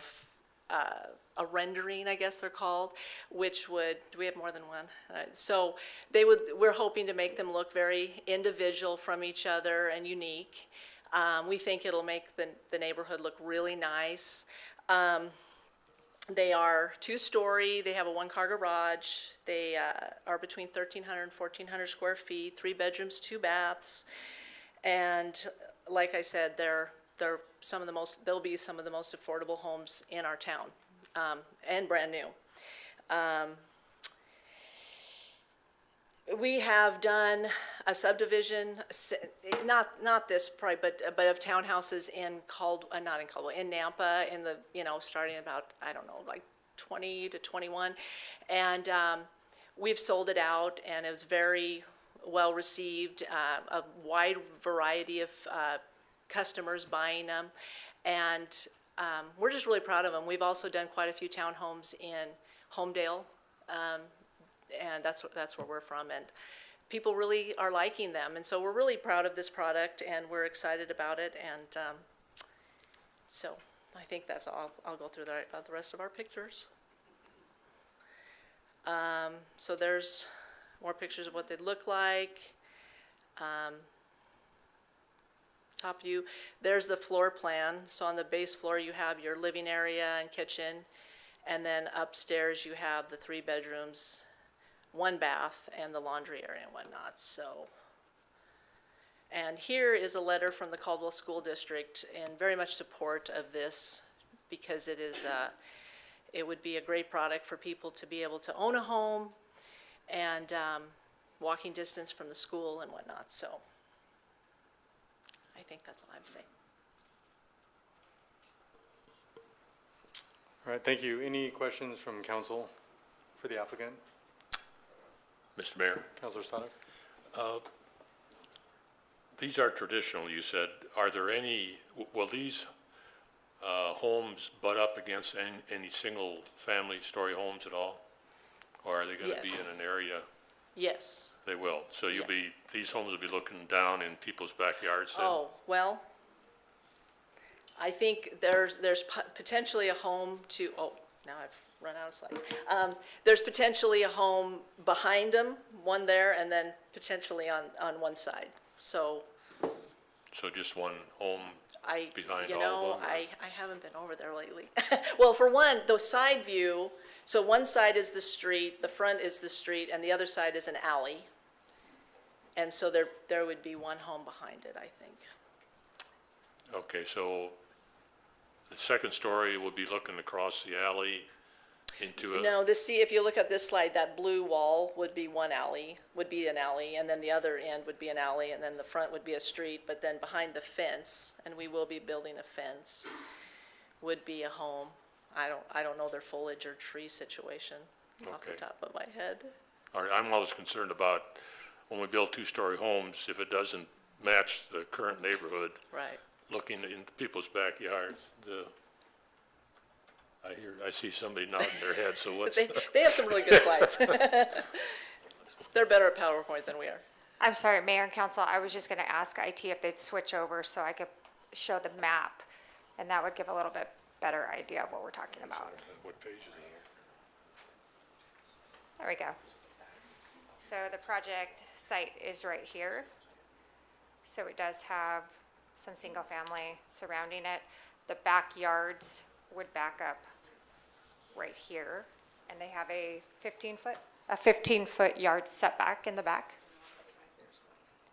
rendering, I guess they're called, which would, do we have more than one? So we're hoping to make them look very individual from each other and unique. We think it'll make the neighborhood look really nice. They are 2-story, they have a 1-car garage, they are between 1,300 and 1,400 square feet, 3 bedrooms, 2 baths, and like I said, they'll be some of the most affordable homes in our town, and brand new. We have done a subdivision, not this probably, but of townhouses in not in Caldwell, in Nampa, in the, starting about, I don't know, like 20 to 21. And we've sold it out, and it was very well received, a wide variety of customers buying them. And we're just really proud of them. We've also done quite a few townhomes in Homedale, and that's where we're from, and people really are liking them, and so we're really proud of this product, and we're excited about it, and so I think that's all. I'll go through the rest of our pictures. So there's more pictures of what they look like. Top view, there's the floor plan. So on the base floor you have your living area and kitchen, and then upstairs you have the 3 bedrooms, 1 bath, and the laundry area and whatnot. So, and here is a letter from the Caldwell School District in very much support of this, because it is it would be a great product for people to be able to own a home and walking distance from the school and whatnot. So I think that's all I have to say. All right, thank you. Any questions from council for the applicant? Mr. Mayor, Councilor Stanek? these are traditional, you said. Are there any, will these homes butt up against any single-family story homes at all? Or are they going to be Yes. in an area? Yes. They will. So you'll Yeah. be, these homes will be looking down in people's backyards then? Oh, well, I think there's potentially a home to, oh, now I've run out of slides. There's potentially a home behind them, one there, and then potentially on one side. So So just one home I, behind you all know, of them? or- I haven't been over there lately. Well, for one, the side view, so one side is the street, the front is the street, and the other side is an alley. And so there would be one home behind it, I think. Okay, so the second story will be looking across the alley into a... No, if you look at this slide, that blue wall would be an alley, and then the other end would be an alley, and then the front would be a street, but then behind the fence, and we will be building a fence, would be a home. I don't know their foliage or tree situation off the Okay. top of my head. All right, I'm always concerned about when we build two-story homes, if it doesn't match the current neighborhood, Right. looking into people's backyards. I see somebody nodding their head, so what's... They have some really good slides. They're better at PowerPoint than we are. I'm sorry, Mayor and Council, I was just gonna ask IT if they'd switch over so I could show the map, and that would give a little bit better idea of what we're talking about. What page is it here? There we go. So the project site is right here. So it does have some single family surrounding it. The backyards would back up right here, and they have a 15-foot yard setback in the back.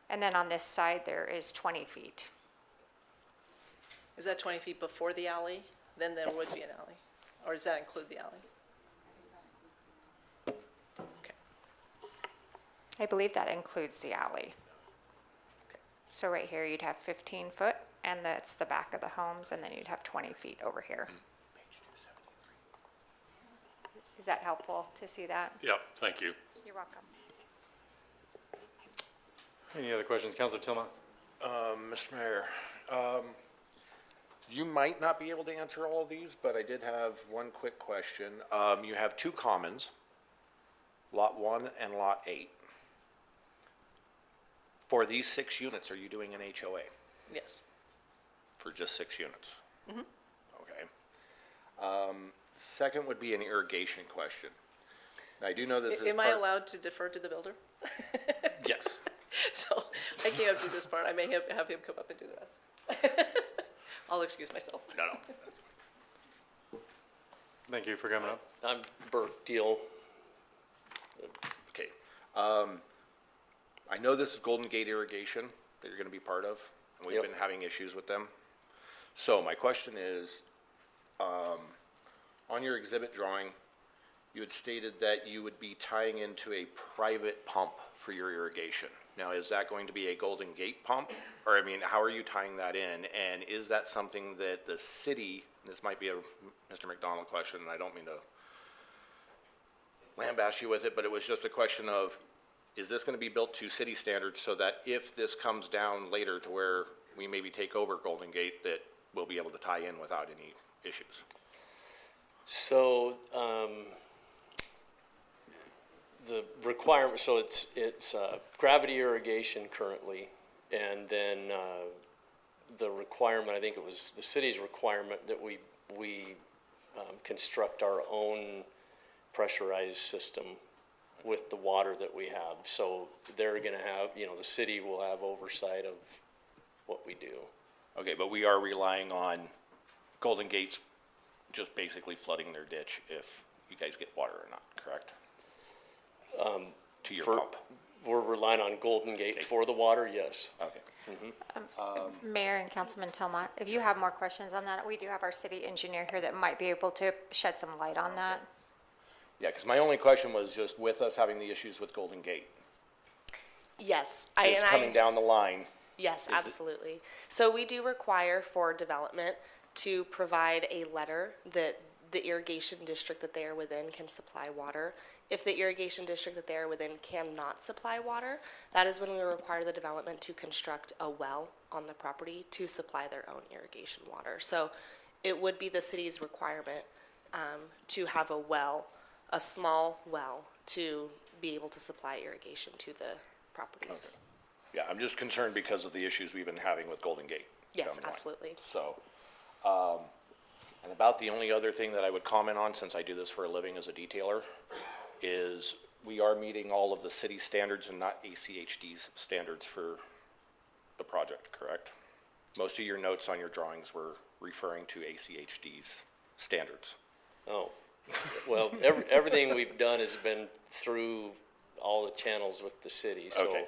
And then on this side, there is 20 feet. Is that 20 feet before the alley? Then there would be an alley. Or does that include the alley? Okay. I believe that includes the alley. So right here, you'd have 15 foot, and that's the back of the homes, and then you'd have 20 feet over here. Is that helpful to see that? Yep, thank you. You're welcome. Any other questions? Councilor Tillman? Mr. Mayor, you might not be able to answer all of these, but I did have one quick question. You have two commons, Lot 1 and Lot 8. For these 6 units, are you doing an HOA Yes. for just 6 units? Okay. Second would be an irrigation question. Now, I do know this is Am I allowed to defer to the builder? Yes. So I can't do this part. I may have him come up and do the rest. I'll excuse myself. No. Thank you for coming up. I'm Burke Deal. Okay. I know this is Golden Gate Irrigation that you're going to be part of, and we've Yep. been having issues with them. So my question is, on your exhibit drawing, you had stated that you would be tying into a private pump for your irrigation. Now, is that going to be a Golden Gate pump? Or, I mean, how are you tying that in? And is that something that the city, this might be a Mr. McDonald question, and I don't mean to lambaste you with it, but it was just a question of, is this going to be built to city standards so that if this comes down later to where we maybe take over Golden Gate, that we'll be able to tie in without any issues? So, the requirement, so it's gravity irrigation currently, and then the requirement, I think it was the city's requirement that we construct our own pressurized system with the water that we have. So they're gonna have, the city will have oversight of what we do. Okay, but we are relying on Golden Gate's just basically flooding their ditch if you guys get water or not, correct? To your pump? We're relying on Golden Gate for the water, yes. Okay. Mayor and Councilman Tillman, if you have more questions on that, we do have our city engineer here that might be able to shed some light on that. Yeah, because my only question was just with us having the issues with Golden Gate. Yes. It's coming down the line. Yes, absolutely. So we do require for development to provide a letter that the irrigation district that they are within can supply water. If the irrigation district that they are within cannot supply water, that is when we require the development to construct a well on the property to supply their own irrigation water. So it would be the city's requirement to have a well, a small well, to be able to supply irrigation to the properties. Okay. Yeah, I'm just concerned because of the issues we've been having with Golden Gate. Yes, down the line. absolutely. So, and about the only other thing that I would comment on, since I do this for a living as a detailer, is we are meeting all of the city standards and not ACHD's standards for the project, correct? Most of your notes on your drawings were referring to ACHD's standards. Oh, well, everything we've done has been through all the channels with the city, so. Okay.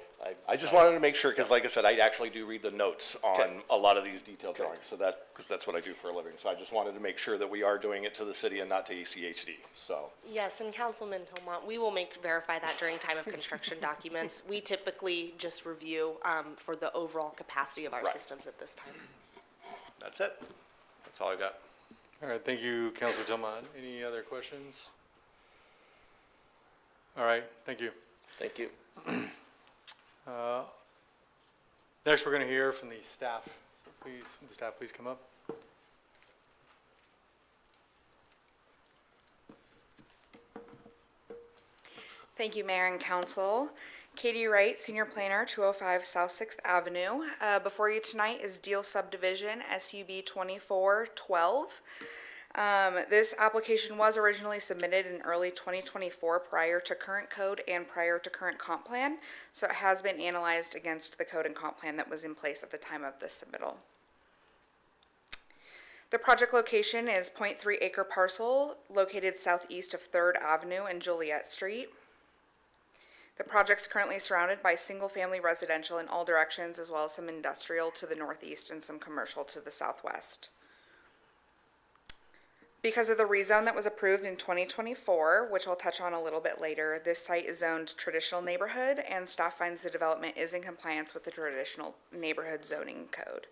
I just wanted to make sure, because like I said, I actually do read the notes on Okay. a lot of these detailed drawings, so because that's what I do for a living. So I just wanted to make sure that we are doing it to the city and not to ACHD, so. Yes, and Councilman Tomont, we will verify that during time of construction documents. We typically just review for the overall capacity of our Right. systems at this time. That's it. That's all I got. All right, thank you, Councilor Tillman. Any other questions? All right, thank you. Thank you. Next, we're going to hear from the staff. So please, the staff, please come up. Thank you, Mayor and Council. Katie Wright, Senior Planner, 205 South 6th Avenue. Before you tonight is Deal Subdivision, SUB 2412. This application was originally submitted in early 2024 prior to current code and prior to current comp plan, so it has been analyzed against the code and comp plan that was in place at the time of this submittal. The project location is 0.3 acre parcel located southeast of 3rd Avenue and Joliet Street. The project's currently surrounded by single-family residential in all directions, as well as some industrial to the northeast and some commercial to the southwest. Because of the rezone that was approved in 2024, which I'll touch on a little bit later, this site is zoned traditional neighborhood, and staff finds the development is in compliance with the traditional neighborhood zoning code.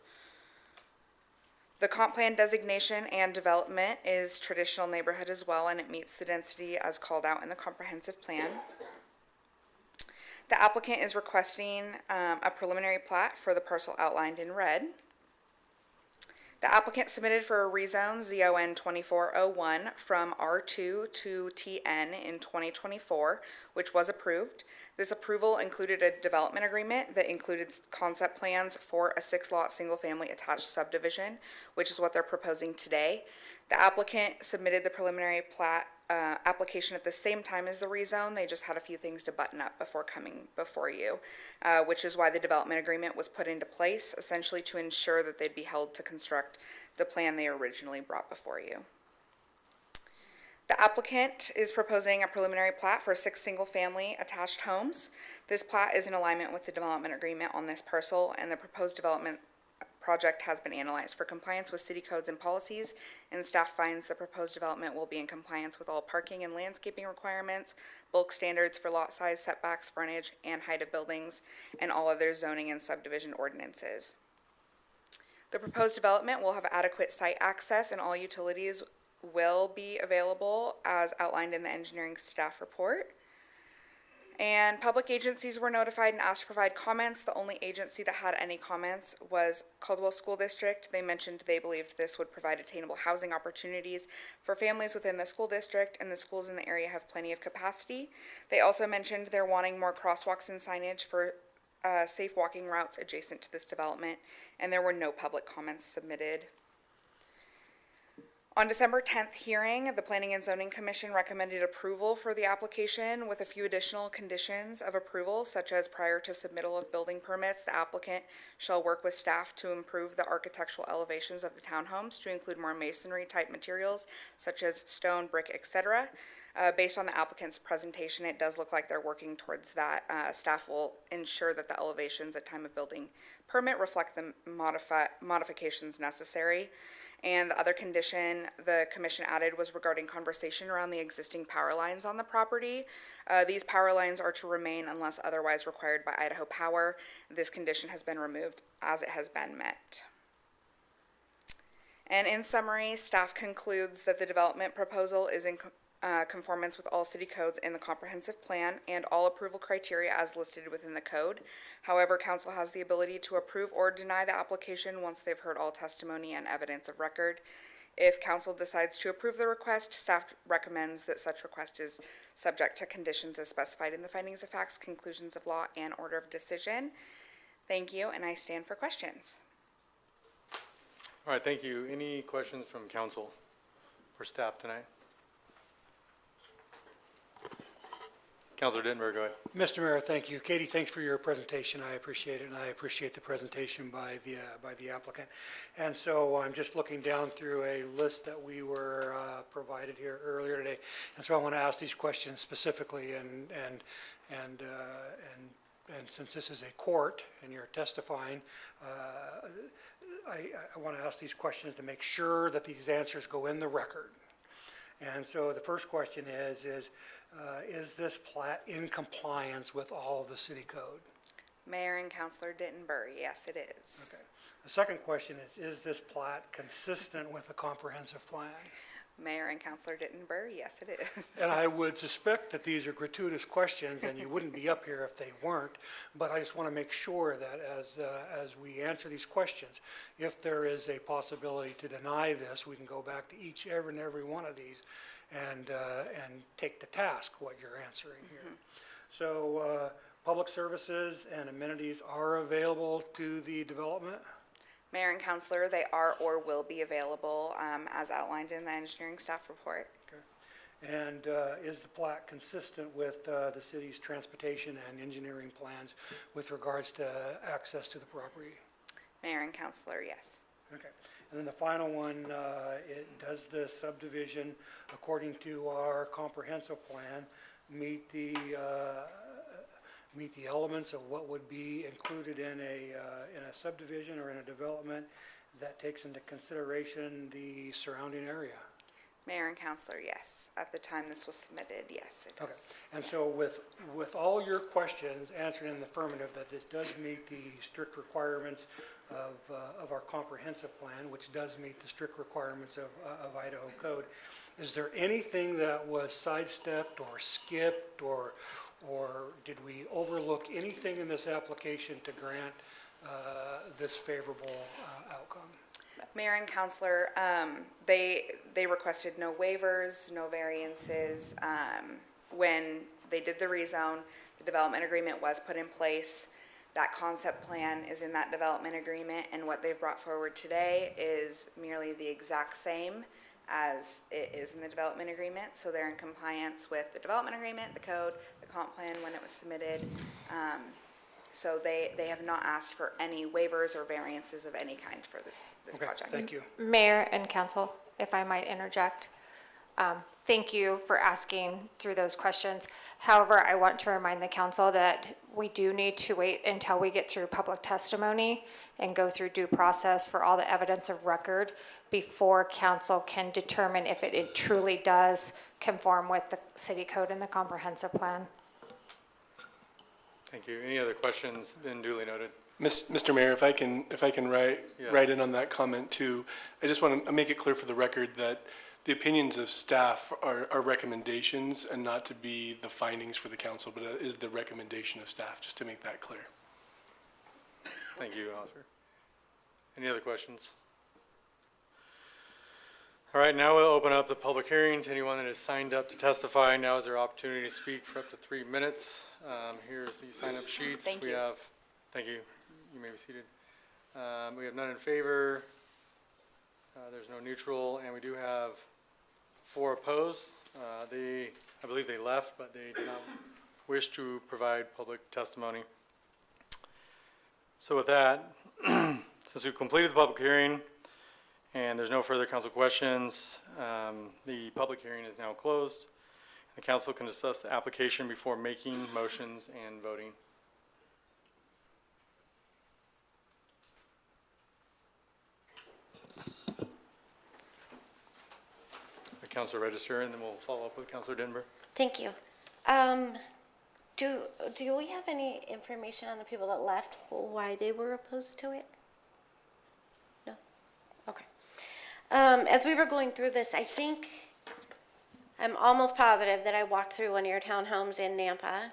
The comp plan designation and development is traditional neighborhood as well, and it meets the density as called out in the comprehensive plan. The applicant is requesting a preliminary plat for the parcel outlined in red. The applicant submitted for a rezone ZON 2401 from R2 to TN in 2024, which was approved. This approval included a development agreement that included concept plans for a 6-lot single-family attached subdivision, which is what they're proposing today. The applicant submitted the preliminary plat application at the same time as the rezone. They just had a few things to button up before coming before you, which is why the development agreement was put into place, essentially to ensure that they'd be held to construct the plan they originally brought before you. The applicant is proposing a preliminary plat for 6 single-family attached homes. This plat is in alignment with the development agreement on this parcel, and the proposed development project has been analyzed for compliance with city codes and policies, and staff finds the proposed development will be in compliance with all parking and landscaping requirements, bulk standards for lot size, setbacks, frontage, and height of buildings, and all other zoning and subdivision ordinances. The proposed development will have adequate site access, and all utilities will be available as outlined in the engineering staff report. And public agencies were notified and asked to provide comments. The only agency that had any comments was Caldwell School District. They mentioned they believed this would provide attainable housing opportunities for families within the school district, and the schools in the area have plenty of capacity. They also mentioned they're wanting more crosswalks and signage for safe walking routes adjacent to this development, and there were no public comments submitted. On December 10th hearing, the Planning and Zoning Commission recommended approval for the application with a few additional conditions of approval, such as prior to submittal of building permits, the applicant shall work with staff to improve the architectural elevations of the townhomes to include more masonry type materials, such as stone, brick, etc. Based on the applicant's presentation, it does look like they're working towards that. Staff will ensure that the elevations at time of building permit reflect the modifications necessary. And the other condition the commission added was regarding conversation around the existing power lines on the property. These power lines are to remain unless otherwise required by Idaho Power. This condition has been removed as it has been met. And in summary, staff concludes that the development proposal is in conformance with all city codes in the comprehensive plan and all approval criteria as listed within the code. However, council has the ability to approve or deny the application once they've heard all testimony and evidence of record. If council decides to approve the request, staff recommends that such request is subject to conditions as specified in the findings of facts, conclusions of law, and order of decision. Thank you, and I stand for questions. All right, thank you. Any questions from council or staff tonight? Councilor Denver, go ahead. Mr. Mayor, thank you. Katie, thanks for your presentation. I appreciate it, and I appreciate the presentation by the applicant. And so I'm just looking down through a list that we were provided here earlier today. And so I want to ask these questions specifically, and since this is a court and you're testifying, I want to ask these questions to make sure that these answers go in the record. And so the first question is this plat in compliance with all of the city code? Mayor and Councilor Dittenberg, yes, it is. Okay. The second question is this plat consistent with the comprehensive plan? Mayor and Councilor Dittenberg, yes, it is. And I would suspect that these are gratuitous questions, and you wouldn't be up here if they weren't, but I just want to make sure that as we answer these questions, if there is a possibility to deny this, we can go back to each and every one of these and take to task what you're answering here. So public services and amenities are available to the development? Mayor and Councilor, they are or will be available as outlined in the engineering staff report. Okay. And is the plat consistent with the city's transportation and engineering plans with regards to access to the property? Mayor and Councilor, yes. Okay. And then the final one, does the subdivision, according to our comprehensive plan, meet the elements of what would be included in a subdivision or in a development that takes into consideration the surrounding area? Mayor and Councilor, yes. At the time this was submitted, yes, it does. Okay. And so with all your questions answered in the affirmative that this does meet the strict requirements of our comprehensive plan, which does meet the strict requirements of Idaho code, is there anything that was sidestepped or skipped or did we overlook anything in this application to grant this favorable outcome? Mayor and Councilor, they requested no waivers, no variances. When they did the rezone, the development agreement was put in place. That concept plan is in that development agreement, and what they've brought forward today is merely the exact same as it is in the development agreement. So they're in compliance with the development agreement, the code, the comp plan when it was submitted. So they have not asked for any waivers or variances of any kind for this project. Thank you. Mayor and council, if I might interject, thank you for asking through those questions. However, I want to remind the council that we do need to wait until we get through public testimony and go through due process for all the evidence of record before council can determine if it truly does conform with the city code and the comprehensive plan. Thank you. Any other questions? Been duly noted. Mr. Mayor, if I can write in on that comment too, I just want to make it clear for the record that the opinions of staff are recommendations and not to be the findings for the council, but it is the recommendation of staff, just to make that clear. Thank you, Officer. Any other questions? All right, now we'll open up the public hearing to anyone that is signed up to testify. Now is their opportunity to speak for up to 3 minutes. Here's the sign-up sheets. Thank you. Thank you. You may be seated. We have none in favor. There's no neutral, and we do have 4 opposed. I believe they left, but they did not wish to provide public testimony. So with that, since we've completed the public hearing and there's no further council questions, the public hearing is now closed. The council can discuss the application before making motions and voting. The council register, and then we'll follow up with Councilor Denver. Thank you. Do we have any information on the people that left, why they were opposed to it? No? Okay. As we were going through this, I'm almost positive that I walked through one of your townhomes in Nampa.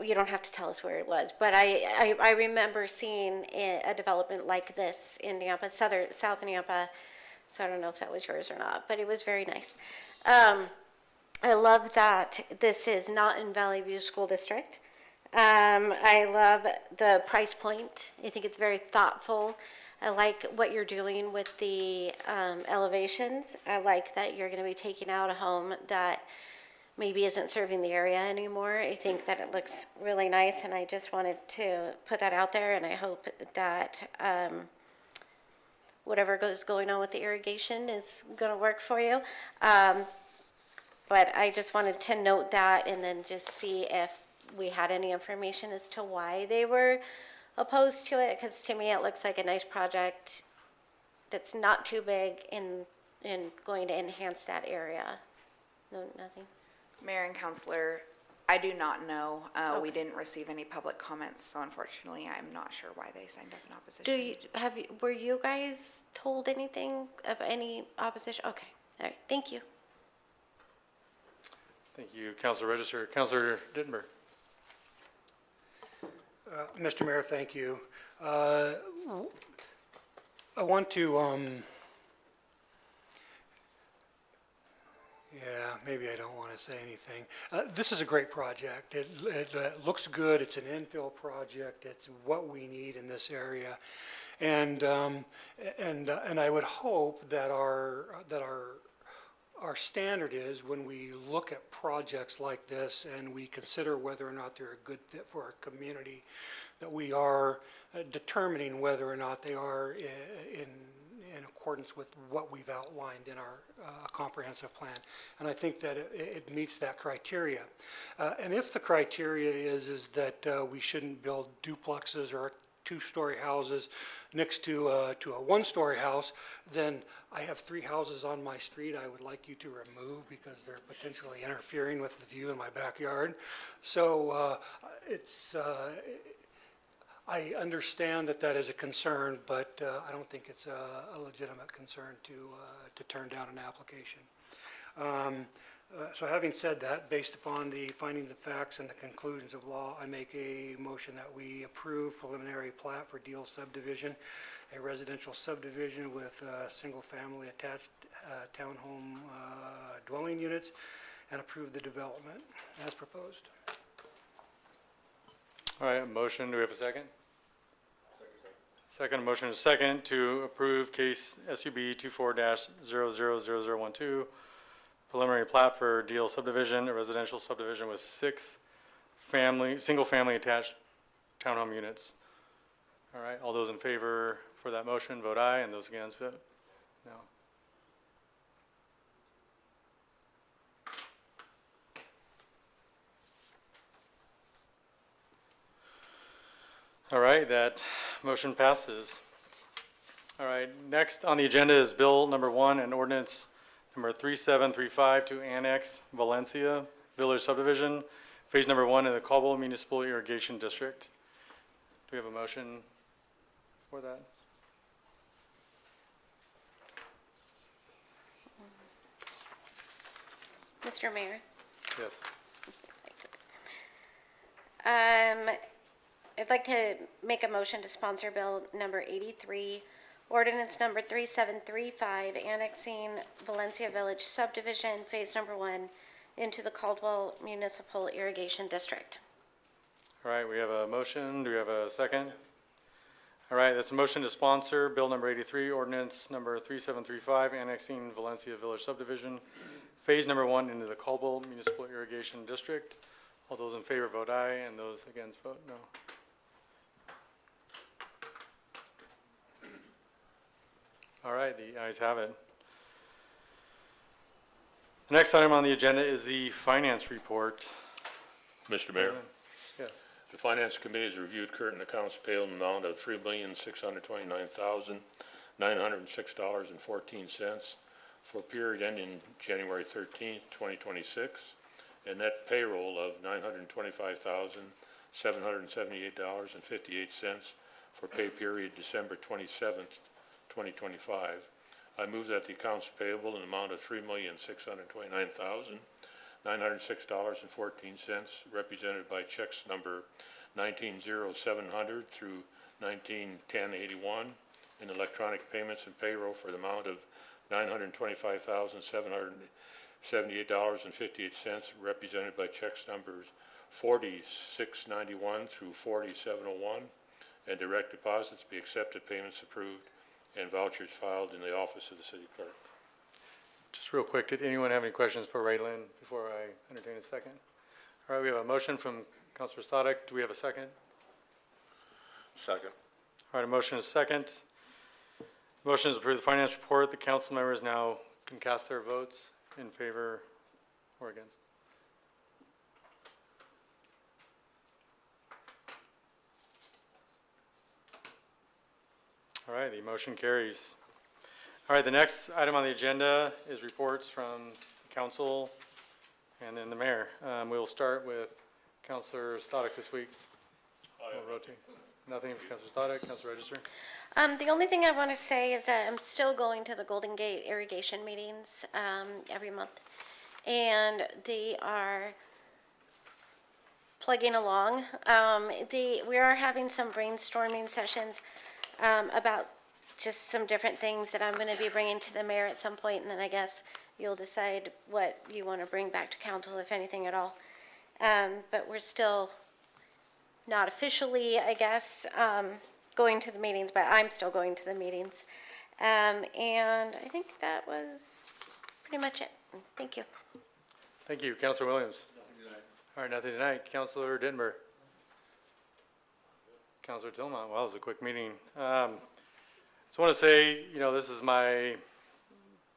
You don't have to tell us where it was, but I remember seeing a development like this in Nampa, south Nampa. So I don't know if that was yours or not, but it was very nice. I love that this is not in Valley View School District. I love the price point. I think it's very thoughtful. I like what you're doing with the elevations. I like that you're going to be taking out a home that maybe isn't serving the area anymore. I think that it looks really nice, and I just wanted to put that out there, and I hope that whatever goes going on with the irrigation is going to work for you. But I just wanted to note that and then just see if we had any information as to why they were opposed to it, because to me it looks like a nice project that's not too big and going to enhance that area. No, nothing. Mayor and Councilor, I do not know. We Okay. didn't receive any public comments, so unfortunately, I'm not sure why they signed up in opposition. Were you guys told anything of any opposition? Okay, all right, thank you. Thank you, Councilor Register. Councilor Dittenberg. Mr. Mayor, thank you. I want to, yeah, maybe I don't want to say anything. This is a great project. It looks good. It's an infill project. It's what we need in this area. And I would hope that our standard is when we look at projects like this and we consider whether or not they're a good fit for our community, that we are determining whether or not they are in accordance with what we've outlined in our comprehensive plan. And I think that it meets that criteria. And if the criteria is that we shouldn't build duplexes or two-story houses next to a one-story house, then I have 3 houses on my street I would like you to remove because they're potentially interfering with the view in my backyard. So I understand that is a concern, but I don't think it's a legitimate concern to turn down an application. So having said that, based upon the findings of facts and the conclusions of law, I make a motion that we approve preliminary plat for Deal subdivision, a residential subdivision with single-family attached townhome dwelling units, and approve the development as proposed. All right, a motion. Do we have a second? Second, a motion is second to approve case SUB 24-000012, preliminary plat for Deal subdivision, a residential subdivision with 6 single-family attached townhome units. All right, all those in favor for that motion, vote aye, and those against, vote no. All right, that motion passes. All right, next on the agenda is Bill number 1 and ordinance number 3735 to annex Valencia Village subdivision, phase number 1 in the Caldwell Municipal Irrigation District. Do we have a motion for that? Mr. Mayor? Yes. I'd like to make a motion to sponsor bill number 83, ordinance number 3735, annexing Valencia Village subdivision, phase number 1, into the Caldwell Municipal Irrigation District. All right, we have a motion. Do we have a second? All right, that's a motion to sponsor bill number 83, ordinance number 3735, annexing Valencia Village subdivision, phase number 1 into the Caldwell Municipal Irrigation District. All those in favor vote aye, and those against vote no. All right, the ayes have it. The next item on the agenda is the finance report. Mr. Mayor, Yes. the Finance Committee has reviewed current accounts payable in the amount of $3,629,906.14 for period ending January 13th, 2026, and net payroll of $925,778.58 for pay period December 27th, 2025. I move that the accounts payable in the amount of $3,629,906.14, represented by checks number 190700 through 191081, and electronic payments and payroll for the amount of $925,778.58, represented by checks numbers 4691 through 4701, and direct deposits be accepted, payments approved and vouchers filed in the office of the city clerk. Just real quick, did anyone have any questions for Raylan before I entertain a second? All right, we have a motion from Councilor Static. Do we have a second? Second. All right, a motion is second. Motion is approved the finance report. The council members now can cast their votes in favor or against. All right, the motion carries. All right, the next item on the agenda is reports from council and then the mayor. We'll start with Councilor Static this week. We'll rotate. Nothing for Councilor Static, Councilor Register. The only thing I want to say is that I'm still going to the Golden Gate irrigation meetings every month, and they are plugging along. We are having some brainstorming sessions about just some different things that I'm going to be bringing to the mayor at some point, and then I guess you'll decide what you want to bring back to council, if anything at all. But we're still not officially, I guess, going to the meetings, but I'm still going to the meetings. And I think that was pretty much it. Thank you. Thank you, Councilor Williams. All right, nothing tonight. Councilor Denver. Councilor Tillmont. Well, it was a quick meeting. Just want to say, you know, this is my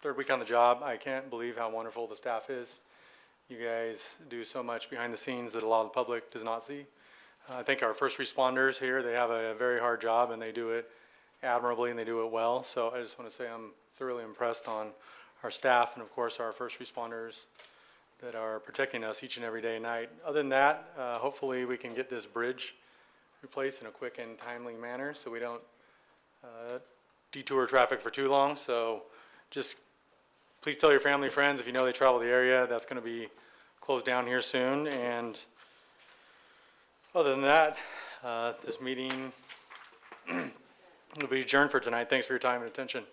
third week on the job. I can't believe how wonderful the staff is. You guys do so much behind the scenes that a lot of the public does not see. I think our first responders here, they have a very hard job and they do it admirably and they do it well. So I just want to say I'm thoroughly impressed on our staff and of course our first responders that are protecting us each and every day and night. Other than that, hopefully we can get this bridge replaced in a quick and timely manner so we don't detour traffic for too long. So just please tell your family, friends, if you know they travel the area, that's going to be closed down here soon. And other than that, this meeting will be adjourned for tonight. Thanks for your time and attention.